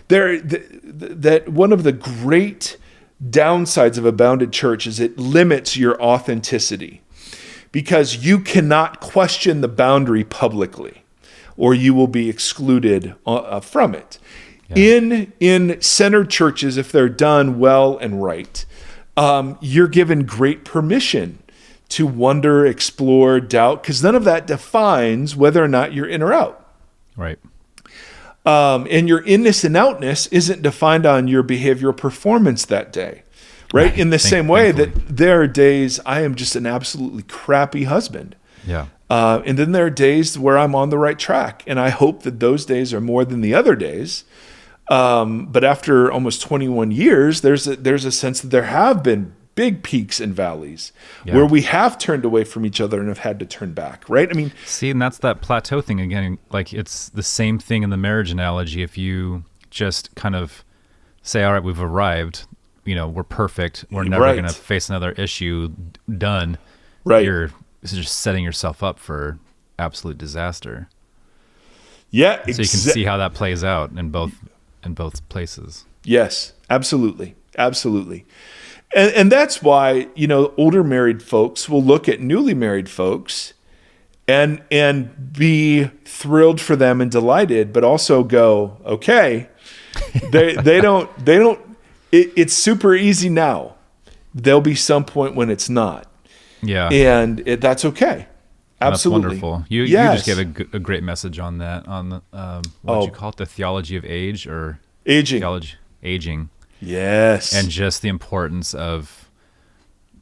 S1: that one of the great downsides of a bounded church is it limits your authenticity, because you cannot question the boundary publicly, or you will be excluded from it. Yeah. In centered churches, if they're done well and right, you're given great permission to wonder, explore, doubt, because none of that defines whether or not you're in or out.
S2: Right.
S1: And your inness and outness isn't defined on your behavioral performance that day, right? In the same way that there are days I am just an absolutely crappy husband.
S2: Yeah.
S1: And then there are days where I'm on the right track, and I hope that those days are more than the other days. But after almost 21 years, there's a sense that there have been big peaks and valleys where we have turned away from each other and have had to turn back, right? I mean,
S2: see, and that's that plateau thing again. Like, it's the same thing in the marriage analogy. If you just kind of say, all right, we've arrived, we're perfect, we're never going to face another issue, done.
S1: Right.
S2: You're just setting yourself up for absolute disaster.
S1: Yeah.
S2: So you can see how that plays out in both places.
S1: Yes, absolutely. Absolutely. And that's why, older married folks will look at newly married folks and be thrilled for them and delighted, but also go, okay, it's super easy now. There'll be some point when it's not.
S2: Yeah.
S1: And that's okay. Absolutely.
S2: That's wonderful. You just gave a great message on that, on the, what did you call it? The theology of age or
S1: aging.
S2: Aging.
S1: Yes.
S2: And just the importance of,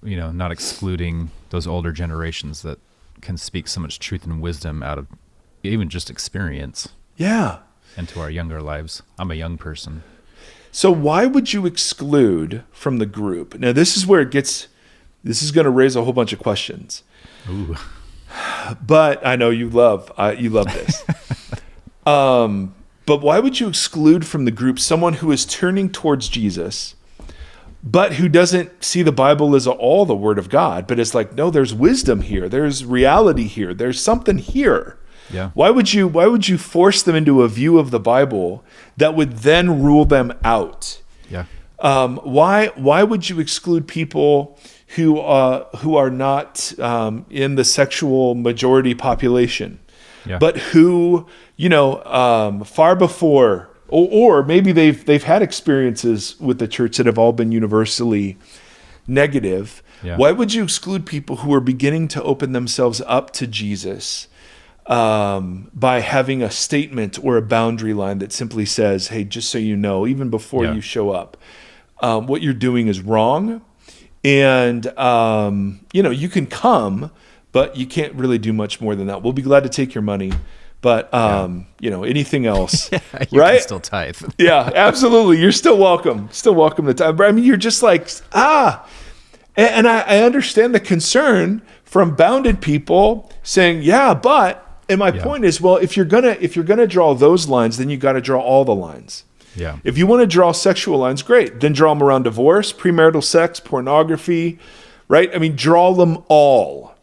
S2: not excluding those older generations that can speak so much truth and wisdom out of even just experience.
S1: Yeah.
S2: Into our younger lives. I'm a young person.
S1: So why would you exclude from the group? Now, this is where this is going to raise a whole bunch of questions.
S2: Ooh.
S1: But I know you love this. But why would you exclude from the group someone who is turning towards Jesus, but who doesn't see the Bible as all the Word of God, but it's like, no, there's wisdom here, there's reality here, there's something here.
S2: Yeah.
S1: Why would you force them into a view of the Bible that would then rule them out?
S2: Yeah.
S1: Why would you exclude people who are not in the sexual majority population, but who far before, or maybe they've had experiences with the church that have all been universally negative? Yeah. Why would you exclude people who are beginning to open themselves up to Jesus by having a statement or a boundary line that simply says, hey, just so you know, even before you show up, what you're doing is wrong. And, you can come, but you can't really do much more than that. We'll be glad to take your money. But, anything else,
S2: you
S1: right?
S2: Can still tithe.
S1: Yeah, absolutely. You're still welcome. Still welcome to tithe. But I mean, you're just like, and I understand the concern from bounded people saying, yeah, but, and my point is, well, if you're gonna draw those lines, then you got to draw all the lines.
S2: Yeah.
S1: If you want to draw sexual lines, great. Then draw them around divorce, premarital sex, pornography, right? I mean, draw them all.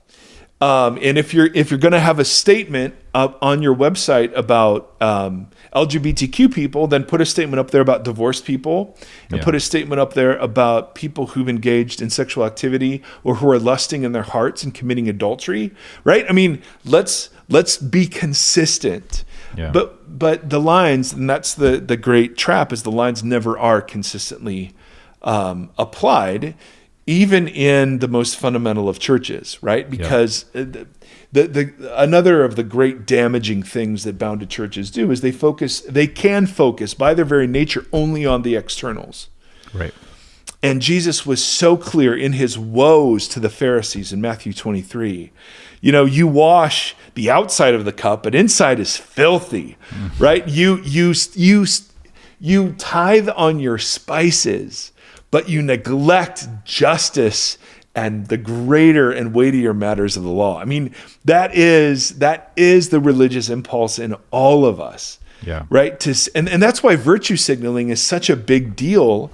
S1: And if you're going to have a statement up on your website about LGBTQ people, then put a statement up there about divorced people, and put a statement up there about people who've engaged in sexual activity or who are lusting in their hearts and committing adultery, right? I mean, let's be consistent. Yeah. But the lines, and that's the great trap, is the lines never are consistently applied, even in the most fundamental of churches, right? Because another of the great damaging things that bounded churches do is they can focus by their very nature only on the externals.
S2: Right.
S1: And Jesus was so clear in his woes to the Pharisees in Matthew 23. You wash the outside of the cup, but inside is filthy, right? You tithe on your spices, but you neglect justice and the greater and weightier matters of the law. I mean, that is the religious impulse in all of us.
S2: Yeah.
S1: Right. And that's why virtue signaling is such a big deal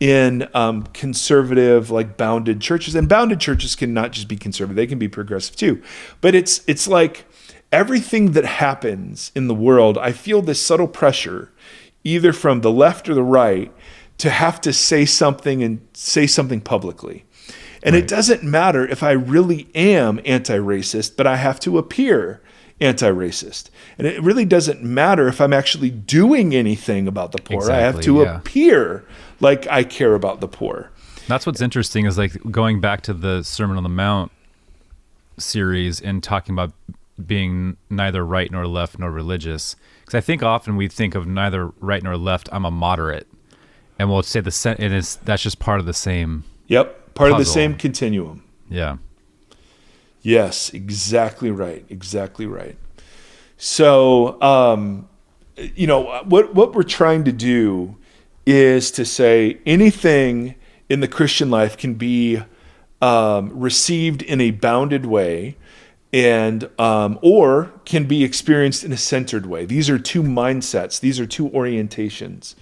S1: in conservative, like bounded churches. And bounded churches can not just be conservative, they can be progressive too. But it's like everything that happens in the world, I feel this subtle pressure, either from the left or the right, to have to say something publicly. And It doesn't matter if I really am anti-racist, but I have to appear anti-racist. And it really doesn't matter if I'm actually doing anything about the poor.
S2: Exactly,
S1: I have to appear like I care about the poor.
S2: That's what's interesting is like going back to the Sermon on the Mount series and talking about being neither right nor left nor religious. Because I think often we think of neither right nor left, I'm a moderate. And we'll say that's just part of the same
S1: Part
S2: puzzle.
S1: of the same continuum.
S2: Yeah.
S1: Yes, exactly right. Exactly right. So, what we're trying to do is to say anything in the Christian life can be received in a bounded way and or can be experienced in a centered way. These are two mindsets. These are two orientations.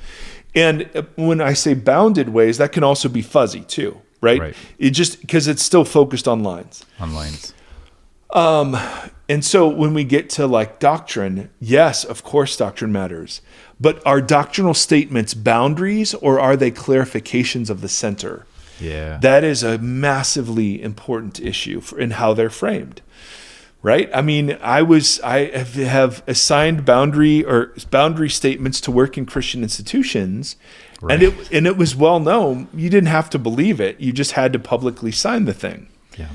S1: And when I say bounded ways, that can also be fuzzy too, right? It just because it's still focused on lines. And so when we get to like doctrine, yes, of course, doctrine matters. But are doctrinal statements boundaries or are they clarifications of the center?
S2: Yeah.
S1: That is a massively important issue in how they're framed. Right? I mean, I have assigned boundary statements to work in Christian institutions, and it was well known. You didn't have to believe it; you just had to publicly sign the thing.
S2: Yeah.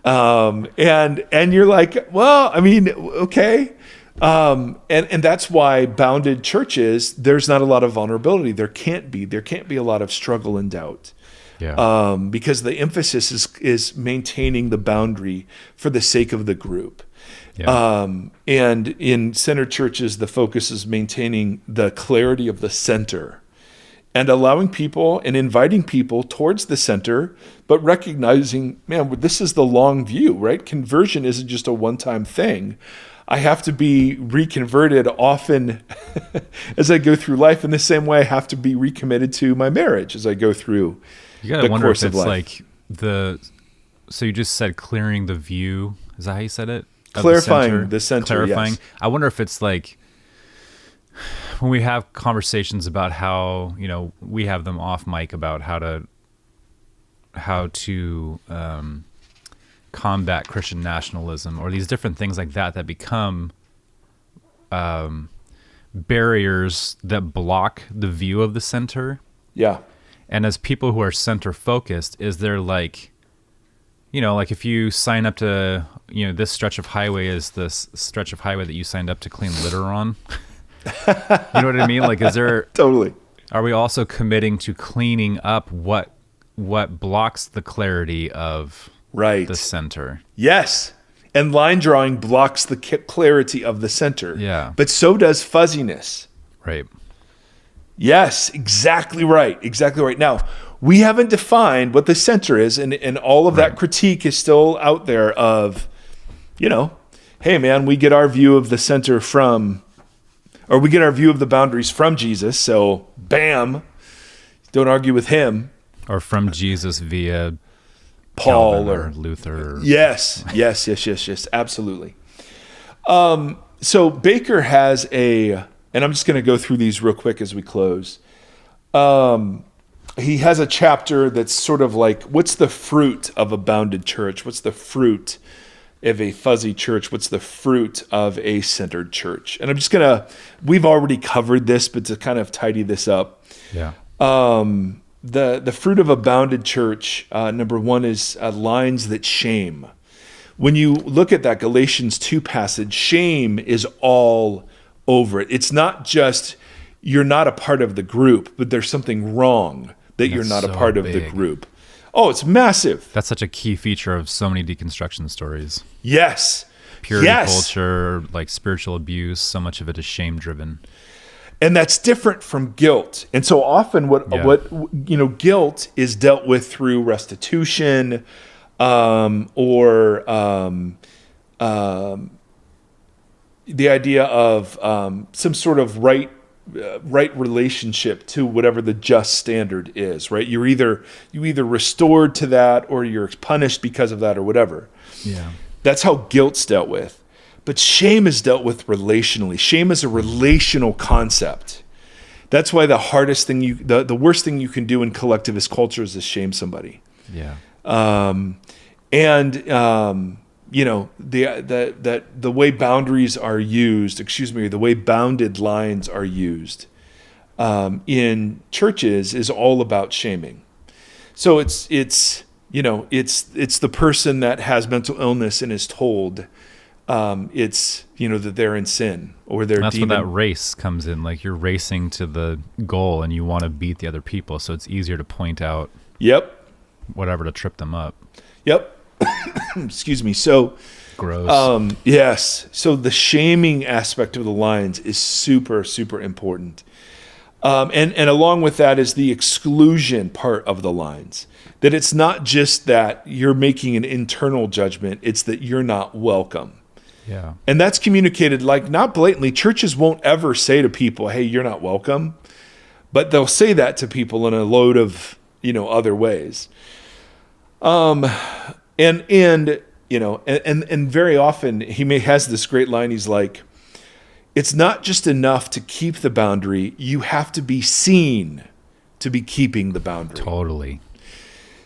S1: And you're like, well, I mean, okay. And that's why bounded churches, there's not a lot of vulnerability. There can't be a lot of struggle and doubt.
S2: Yeah.
S1: Because the emphasis is maintaining the boundary for the sake of the group.
S2: Yeah.
S1: And in center churches, the focus is maintaining the clarity of the center and allowing people and inviting people towards the center, but recognizing, man, this is the long view, right? Conversion isn't just a one-time thing. I have to be reconverted often as I go through life. In the same way, I have to be recommitted to my marriage as I go through.
S2: You gotta wonder if it's like so you just said clearing the view. Is that how you said it?
S1: Clarifying the center.
S2: Clarifying.
S1: Yes.
S2: I wonder if it's like when we have conversations about how, we have them off mic about how to combat Christian nationalism or these different things like that become barriers that block the view of the center.
S1: Yeah.
S2: And as people who are center focused, is there like if you sign up to, this stretch of highway is this stretch of highway that you signed up to clean litter on? You know what I mean? Like, is there
S1: totally?
S2: Are we also committing to cleaning up what blocks the clarity of the center?
S1: Yes. And line drawing blocks the clarity of the center.
S2: Yeah.
S1: But so does fuzziness.
S2: Right.
S1: Yes, exactly right. Exactly right. Now, we haven't defined what the center is, and all of that critique is still out there of, hey, man, we get our view of the center we get our view of the boundaries from Jesus, so bam, don't argue with him.
S2: Or from Jesus via
S1: Paul
S2: or Luther.
S1: Yes, absolutely. So Baker has and I'm just going to go through these real quick as we close. He has a chapter that's sort of like, what's the fruit of a bounded church? What's the fruit of a fuzzy church? What's the fruit of a centered church? And I'm just we've already covered this, but to kind of tidy this up.
S2: Yeah.
S1: The fruit of a bounded church, number one, is lines that shame. When you look at that Galatians 2 passage, shame is all over it. It's not just you're not a part of the group, but there's something wrong that you're not a part of the group. Oh, it's massive.
S2: That's such a key feature of so many deconstruction stories.
S1: Yes.
S2: Purity culture, like spiritual abuse, so much of it is shame driven.
S1: And that's different from guilt. And so often what guilt is dealt with through restitution, or the idea of some sort of right relationship to whatever the just standard is, right? You either restored to that or you're punished because of that or whatever.
S2: Yeah.
S1: That's how guilt's dealt with. But shame is dealt with relationally. Shame is a relational concept. That's why the hardest thing the worst thing you can do in collectivist cultures is shame somebody.
S2: Yeah.
S1: The way boundaries are used, the way bounded lines are used in churches is all about shaming. So it's the person that has mental illness and is told that they're in sin or they're
S2: that's
S1: demon.
S2: where that race comes in. Like you're racing to the goal and you want to beat the other people, so it's easier to point out.
S1: Yep.
S2: Whatever to trip them up.
S1: Yep. Excuse me. So
S2: gross.
S1: Yes. So the shaming aspect of the lines is super, super important. And along with that is the exclusion part of the lines. That it's not just that you're making an internal judgment, it's that you're not welcome.
S2: Yeah.
S1: And that's communicated not blatantly. Churches won't ever say to people, hey, you're not welcome. But they'll say that to people in a load of, other ways. And very often he has this great line. He's like, it's not just enough to keep the boundary. You have to be seen to be keeping the boundary.
S2: Totally.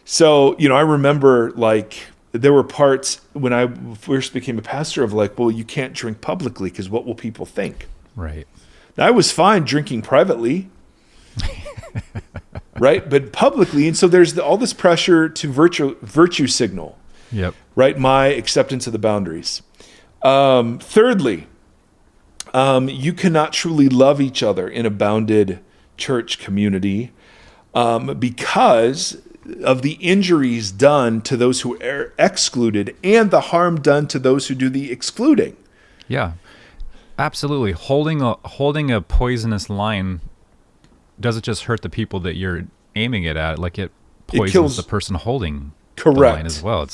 S1: So, I remember there were parts when I first became a pastor of well, you can't drink publicly because what will people think?
S2: Right.
S1: Now, I was fine drinking privately. Right. But publicly. And so there's all this pressure to virtue signal.
S2: Yep.
S1: Right. My acceptance of the boundaries. Thirdly, you cannot truly love each other in a bounded church community because of the injuries done to those who are excluded and the harm done to those who do the excluding.
S2: Yeah, absolutely. Holding a poisonous line doesn't just hurt the people that you're aiming it at, it poisons the person holding the line as well.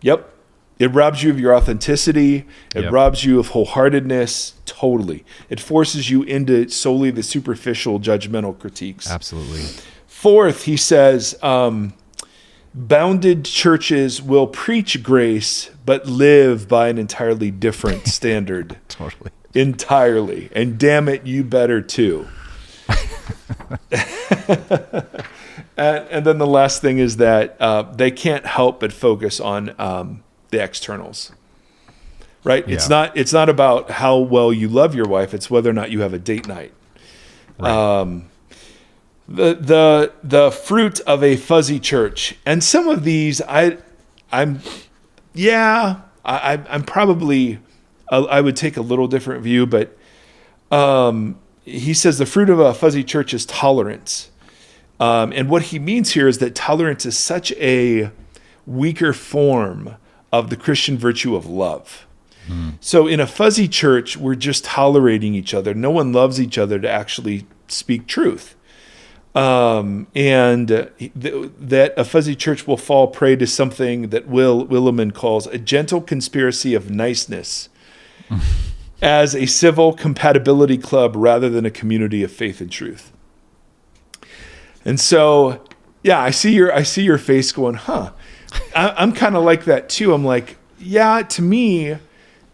S1: Yep. It robs you of your authenticity. It robs you of wholeheartedness. Totally. It forces you into solely the superficial judgmental critiques.
S2: Absolutely.
S1: Fourth, he says, bounded churches will preach grace, but live by an entirely different standard.
S2: Totally.
S1: Entirely. And damn it, you better too. And then the last thing is that they can't help but focus on the externals. Right?
S2: Yeah.
S1: It's not about how well you love your wife, it's whether or not you have a date night. Right. The fruit of a fuzzy church. And some of these I'm probably I would take a little different view, but he says the fruit of a fuzzy church is tolerance. And what he means here is that tolerance is such a weaker form of the Christian virtue of love. So in a fuzzy church, we're just tolerating each other. No one loves each other to actually speak truth. And that a fuzzy church will fall prey to something that Will Willimon calls a gentle conspiracy of niceness as a civil compatibility club rather than a community of faith and truth. And so, yeah, I see your face going, huh? I'm kind of like that too. I'm like, yeah, to me,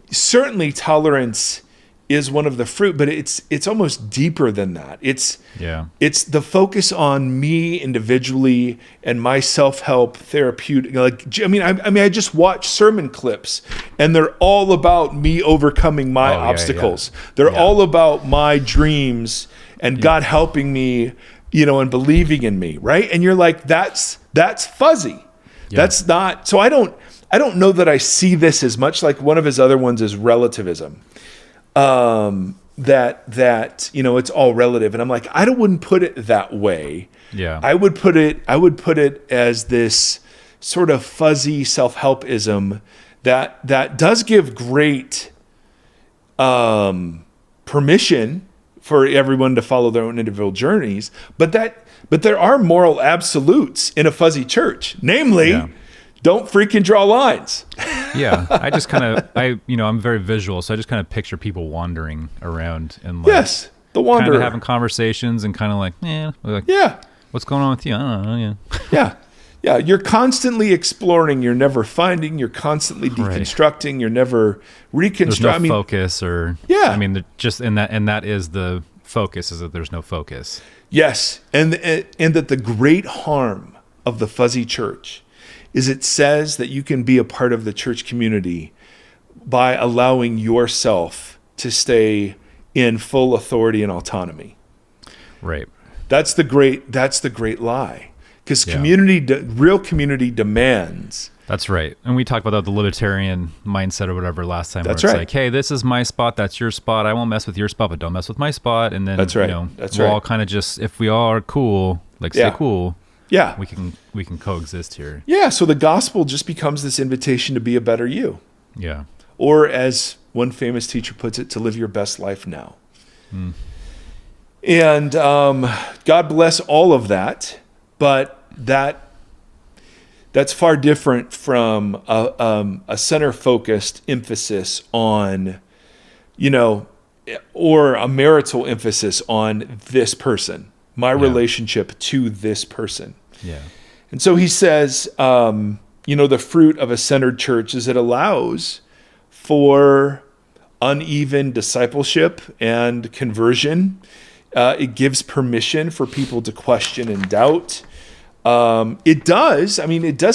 S1: certainly tolerance is one of the fruit, but it's almost deeper than that. It's the focus on me individually and my self-help therapeutic. I just watch sermon clips and they're all about me overcoming my obstacles. They're all about my dreams and God helping me, and believing in me, right? And you're like, that's fuzzy. Yeah. That's not. So I don't know that I see this as much. Like one of his other ones is relativism. That it's all relative, and I'm like, wouldn't put it that way.
S2: Yeah,
S1: I would put it as this sort of fuzzy self-helpism that does give great permission for everyone to follow their own individual journeys, but there are moral absolutes in a fuzzy church, namely Don't freaking draw lines.
S2: Yeah, I just kind of, I'm very visual, so I just kind of picture people wandering around and
S1: yes, the wanderer.
S2: kind of having conversations and kind of like,
S1: yeah.
S2: What's going on with you? I don't know. Yeah.
S1: Yeah. Yeah. You're constantly exploring. You're never finding. You're constantly deconstructing. You're never reconstructing.
S2: There's no focus or,
S1: yeah.
S2: And that is the focus, is that there's no focus.
S1: Yes. And that the great harm of the fuzzy church is it says that you can be a part of the church community by allowing yourself to stay in full authority and autonomy.
S2: Right.
S1: That's the great lie. Because real community demands.
S2: That's right. And we talked about the libertarian mindset or whatever last time.
S1: That's
S2: where it's
S1: right.
S2: like, hey, this is my spot. That's your spot. I won't mess with your spot, but don't mess with my spot. And then,
S1: that's right.
S2: We'll all kind of just, if we all are cool, stay cool.
S1: Yeah.
S2: We can coexist here.
S1: Yeah. So the gospel just becomes this invitation to be a better you.
S2: Yeah.
S1: Or as one famous teacher puts it, to live your best life now. Mm. And God bless all of that, but that's far different from a center-focused emphasis on, or a marital emphasis on this person, my relationship to this person.
S2: Yeah.
S1: And so he says, the fruit of a centered church is it allows for uneven discipleship and conversion. It gives permission for people to question and doubt. It does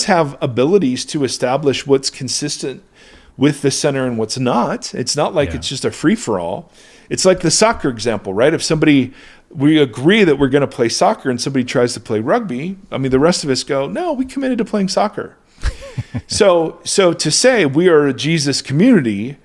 S1: have abilities to establish what's consistent with the center and what's not. It's not like it's just a free-for-all. It's like the soccer example, right? If we agree that we're going to play soccer and somebody tries to play rugby, the rest of us go, no, we committed to playing soccer. So to say we are a Jesus community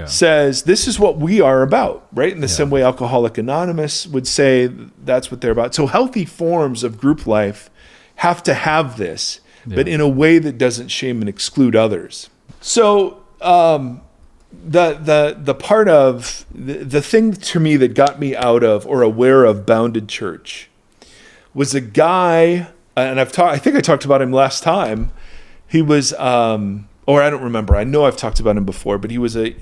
S1: says this is what we are about, right? In the same way Alcoholics Anonymous would say that's what they're about. So healthy forms of group life have to have this, but in a way that doesn't shame and exclude others. So the part of the thing to me that got me out of or aware of Bounded Church was a guy, and I think I talked about him last time. He was, or I don't remember. I know I've talked about him before, but he was a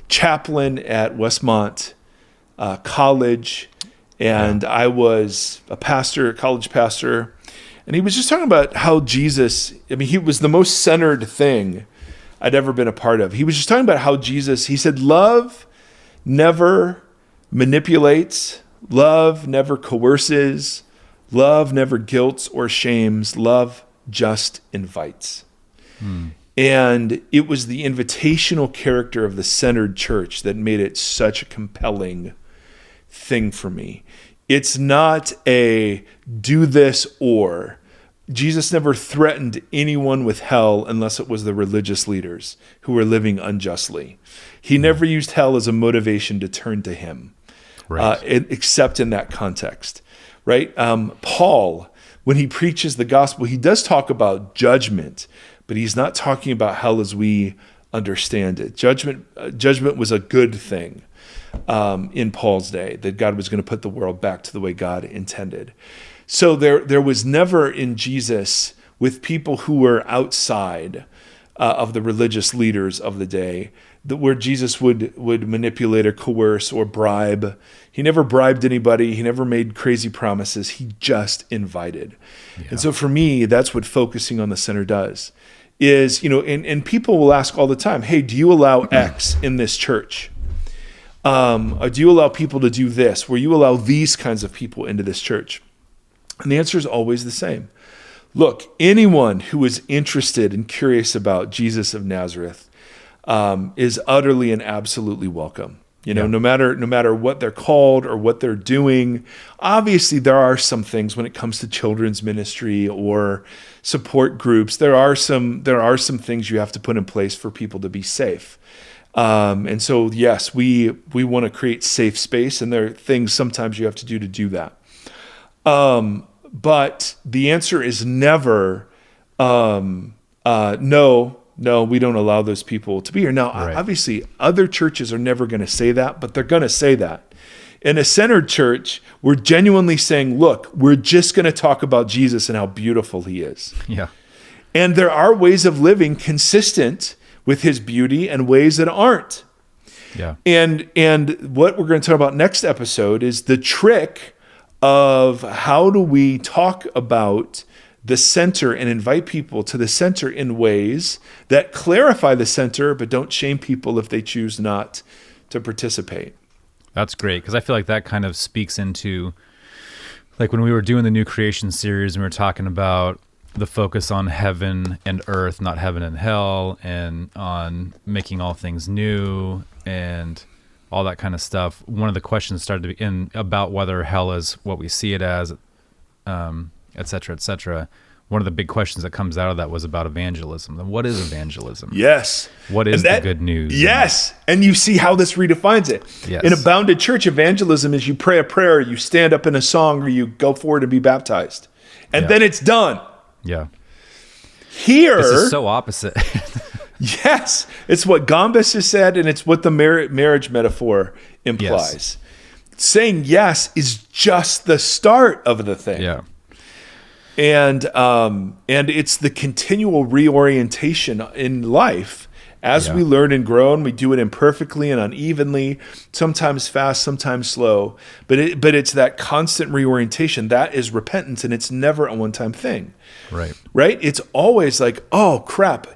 S1: chaplain at Westmont College, and I was a college pastor, and he was just talking about how Jesus, he was the most centered thing I'd ever been a part of. He was just talking about how Jesus, he said, love never manipulates, love never coerces, love never guilts or shames, love just invites. And it was the invitational character of the centered church that made it such a compelling thing for me. It's not a do this or. Jesus never threatened anyone with hell unless it was the religious leaders who were living unjustly. He never used hell as a motivation to turn to him, except in that context, right? Paul, when he preaches the gospel, he does talk about judgment, but he's not talking about hell as we understand it. Judgment was a good thing in Paul's day, that God was going to put the world back to the way God intended. So there was never in Jesus, with people who were outside of the religious leaders of the day, where Jesus would manipulate or coerce or bribe. He never bribed anybody. He never made crazy promises. He just invited. Yeah. And so for me, that's what focusing on the center does. Is, and people will ask all the time, hey, do you allow X in this church? Or do you allow people to do this? Where you allow these kinds of people into this church? And the answer is always the same. Look, anyone who is interested and curious about Jesus of Nazareth is utterly and absolutely welcome. No matter what they're called or what they're doing. Obviously, there are some things when it comes to children's ministry or support groups. There are some things you have to put in place for people to be safe. And so, yes, we want to create safe space, and there are things sometimes you have to do that. But the answer is never, no, we don't allow those people to be here. Now, obviously, other churches are never going to say that, but they're going to say that. In a centered church, we're genuinely saying, look, we're just going to talk about Jesus and how beautiful he is.
S2: Yeah.
S1: And there are ways of living consistent with his beauty and ways that aren't.
S2: Yeah.
S1: And what we're going to talk about next episode is the trick of how do we talk about the center and invite people to the center in ways that clarify the center, but don't shame people if they choose not to participate.
S2: That's great, because I feel like that kind of speaks into, like when we were doing the New Creation series and we were talking about the focus on heaven and earth, not heaven and hell, and on making all things new and all that kind of stuff. One of the questions started to be in about whether hell is what we see it as, et cetera, et cetera. One of the big questions that comes out of that was about evangelism. And what is evangelism?
S1: Yes.
S2: What is the good news?
S1: Yes. And you see how this redefines it.
S2: Yes.
S1: In a bounded church, evangelism is you pray a prayer, you stand up in a song, or you go forward and be baptized. And then it's done.
S2: Yeah.
S1: Here.
S2: This is so opposite.
S1: Yes. It's what Gombas has said, and it's what the marriage metaphor implies.
S2: Yes.
S1: Saying yes is just the start of the thing.
S2: Yeah.
S1: And it's the continual reorientation in life as we learn and grow, and we do it imperfectly and unevenly, sometimes fast, sometimes slow. But it's that constant reorientation that is repentance, and it's never a one-time thing.
S2: Right.
S1: Right? It's always like, oh crap.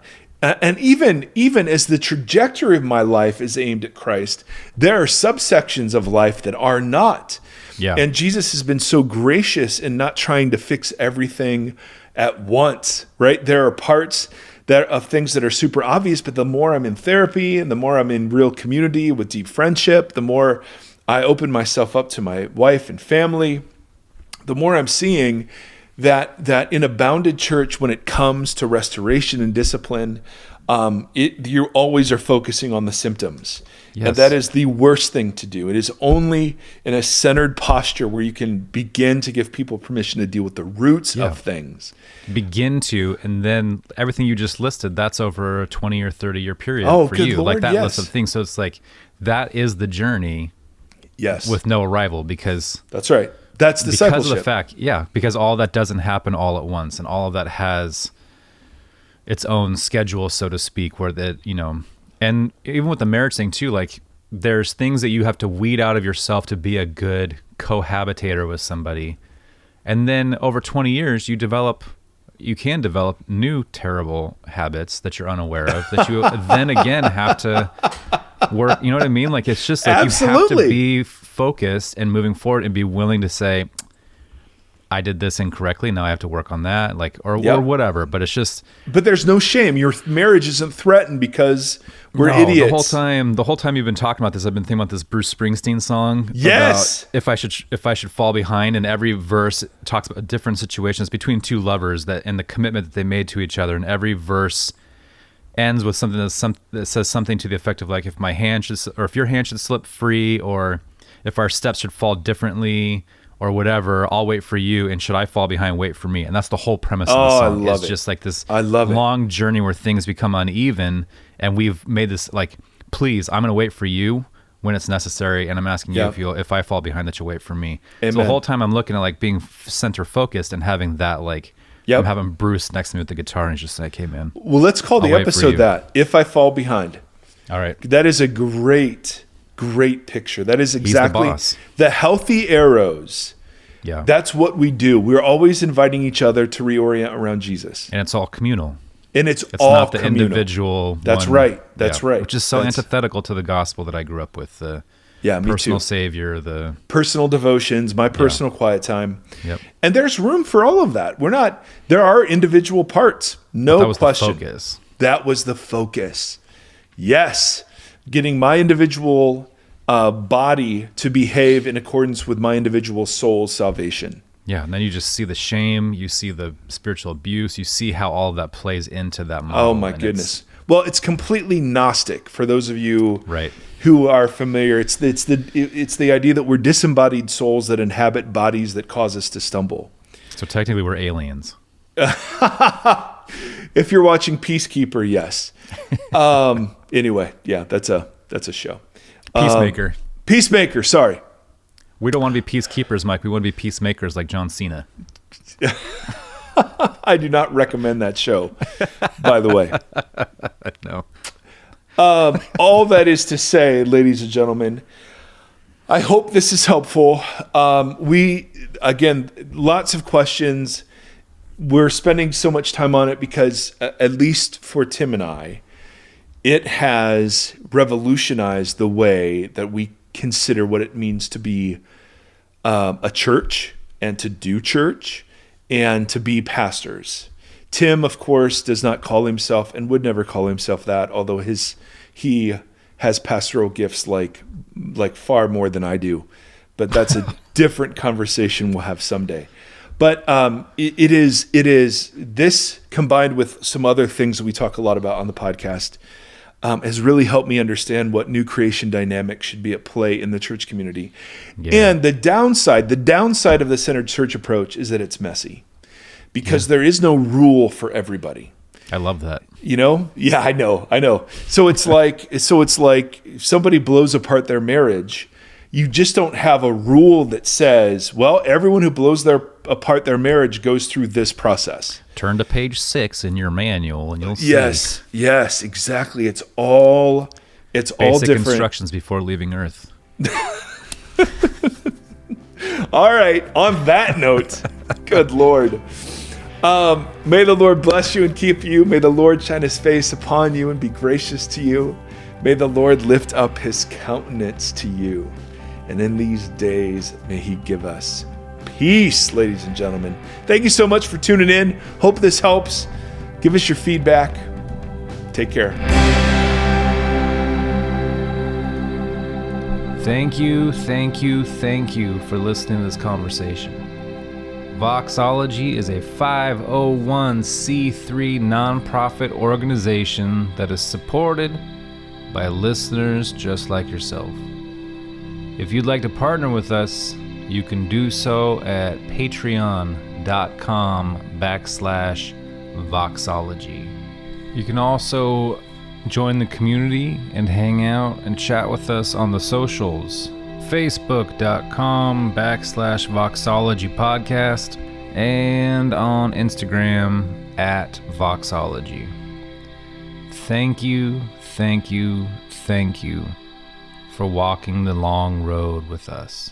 S1: And even as the trajectory of my life is aimed at Christ, there are subsections of life that are not.
S2: Yeah.
S1: And Jesus has been so gracious in not trying to fix everything at once, right? There are parts of things that are super obvious, but the more I'm in therapy and the more I'm in real community with deep friendship, the more I open myself up to my wife and family, the more I'm seeing that in a bounded church, when it comes to restoration and discipline, you always are focusing on the symptoms.
S2: Yes.
S1: And that is the worst thing to do. It is only in a centered posture where you can begin to give people permission to deal with the roots of things.
S2: Begin to, and then everything you just listed, that's over a 20 or 30 year period for
S1: good
S2: you.
S1: Lord,
S2: like that
S1: yes.
S2: list of things. So it's like, that is the journey.
S1: Yes.
S2: With no arrival, because
S1: that's right. That's discipleship.
S2: Because of the fact, because all that doesn't happen all at once, and all of that has its own schedule, so to speak, where that, and even with the marriage thing too, like there's things that you have to weed out of yourself to be a good cohabitator with somebody. And then over 20 years, you can develop new terrible habits that you're unaware of that you then again have to work. You know what I mean? Like, it's just like
S1: Absolutely.
S2: You have to be focused and moving forward and be willing to say, I did this incorrectly. Now I have to work on that, or whatever. But it's just. But
S1: there's no shame. Your marriage isn't threatened because we're idiots.
S2: The whole time you've been talking about this, I've been thinking about this Bruce Springsteen song.
S1: Yes.
S2: About if I should fall behind, and every verse talks about different situations between two lovers and the commitment that they made to each other, and every verse ends with something that says something to the effect of like, if your hand should slip free, or if our steps should fall differently, or whatever, I'll wait for you, and should I fall behind, wait for me. And that's the whole premise of the song. It's just like this long journey where things become uneven, and we've made this like, please, I'm going to wait for you when it's necessary, and I'm asking you if I fall behind, that you'll wait for me. Amen. So the whole time I'm looking at like being center focused and having that like, I'm having Bruce next to me with the guitar, and he's just like, hey man.
S1: Well, let's call the episode that, If I Fall Behind.
S2: All right.
S1: That is a great picture. That is exactly the healthy arrows.
S2: Yeah.
S1: That's what we do. We're always inviting each other to reorient around Jesus.
S2: And it's all communal.
S1: And it's
S2: all not the
S1: communal.
S2: Individual.
S1: That's right. That's right.
S2: Which is so antithetical to the gospel that I grew up with. The personal savior, the
S1: personal devotions, my personal quiet time.
S2: Yep.
S1: And there's room for all of that. There are individual parts. No question.
S2: The focus.
S1: That was the focus. Yes. Getting my individual body to behave in accordance with my individual soul's salvation.
S2: Yeah, and then you just see the shame, you see the spiritual abuse, you see how all of that plays into that model.
S1: Oh my goodness. Well, it's completely Gnostic for those of you
S2: right.
S1: who are familiar. It's the idea that we're disembodied souls that inhabit bodies that cause us to stumble.
S2: So technically we're aliens.
S1: If you're watching Peacekeeper, yes. Anyway, yeah, that's a show.
S2: Peacemaker.
S1: Peacemaker, sorry.
S2: We don't want to be peacekeepers, Mike. We want to be peacemakers like John Cena.
S1: I do not recommend that show, by the way.
S2: No.
S1: All that is to say, ladies and gentlemen, I hope this is helpful. Again, lots of questions. We're spending so much time on it because, at least for Tim and I, it has revolutionized the way that we consider what it means to be a church and to do church and to be pastors. Tim, of course, does not call himself and would never call himself that, although he has pastoral gifts like far more than I do. But that's a different conversation we'll have someday. But it is this, combined with some other things that we talk a lot about on the podcast, has really helped me understand what new creation dynamics should be at play in the church community. Yeah. And the downside of the centered church approach is that it's messy, because there is no rule for everybody.
S2: I love that.
S1: Yeah, I know. So it's like if somebody blows apart their marriage, you just don't have a rule that says, well, everyone who blows apart their marriage goes through this process.
S2: Turn to page 6 in your manual and you'll see.
S1: Yes, exactly. It's all
S2: Basic
S1: different
S2: instructions before leaving Earth.
S1: All right. On that note, good Lord. May the Lord bless you and keep you. May the Lord shine his face upon you and be gracious to you. May the Lord lift up his countenance to you. And in these days, may he give us peace, ladies and gentlemen. Thank you so much for tuning in. Hope this helps. Give us your feedback. Take care.
S2: Thank you for listening to this conversation. Voxology is a 501c3 nonprofit organization that is supported by listeners just like yourself. If you'd like to partner with us, you can do so at patreon.com/Voxology. You can also join the community and hang out and chat with us on the socials. Facebook.com/Voxology Podcast and on Instagram @Voxology. Thank you for walking the long road with us.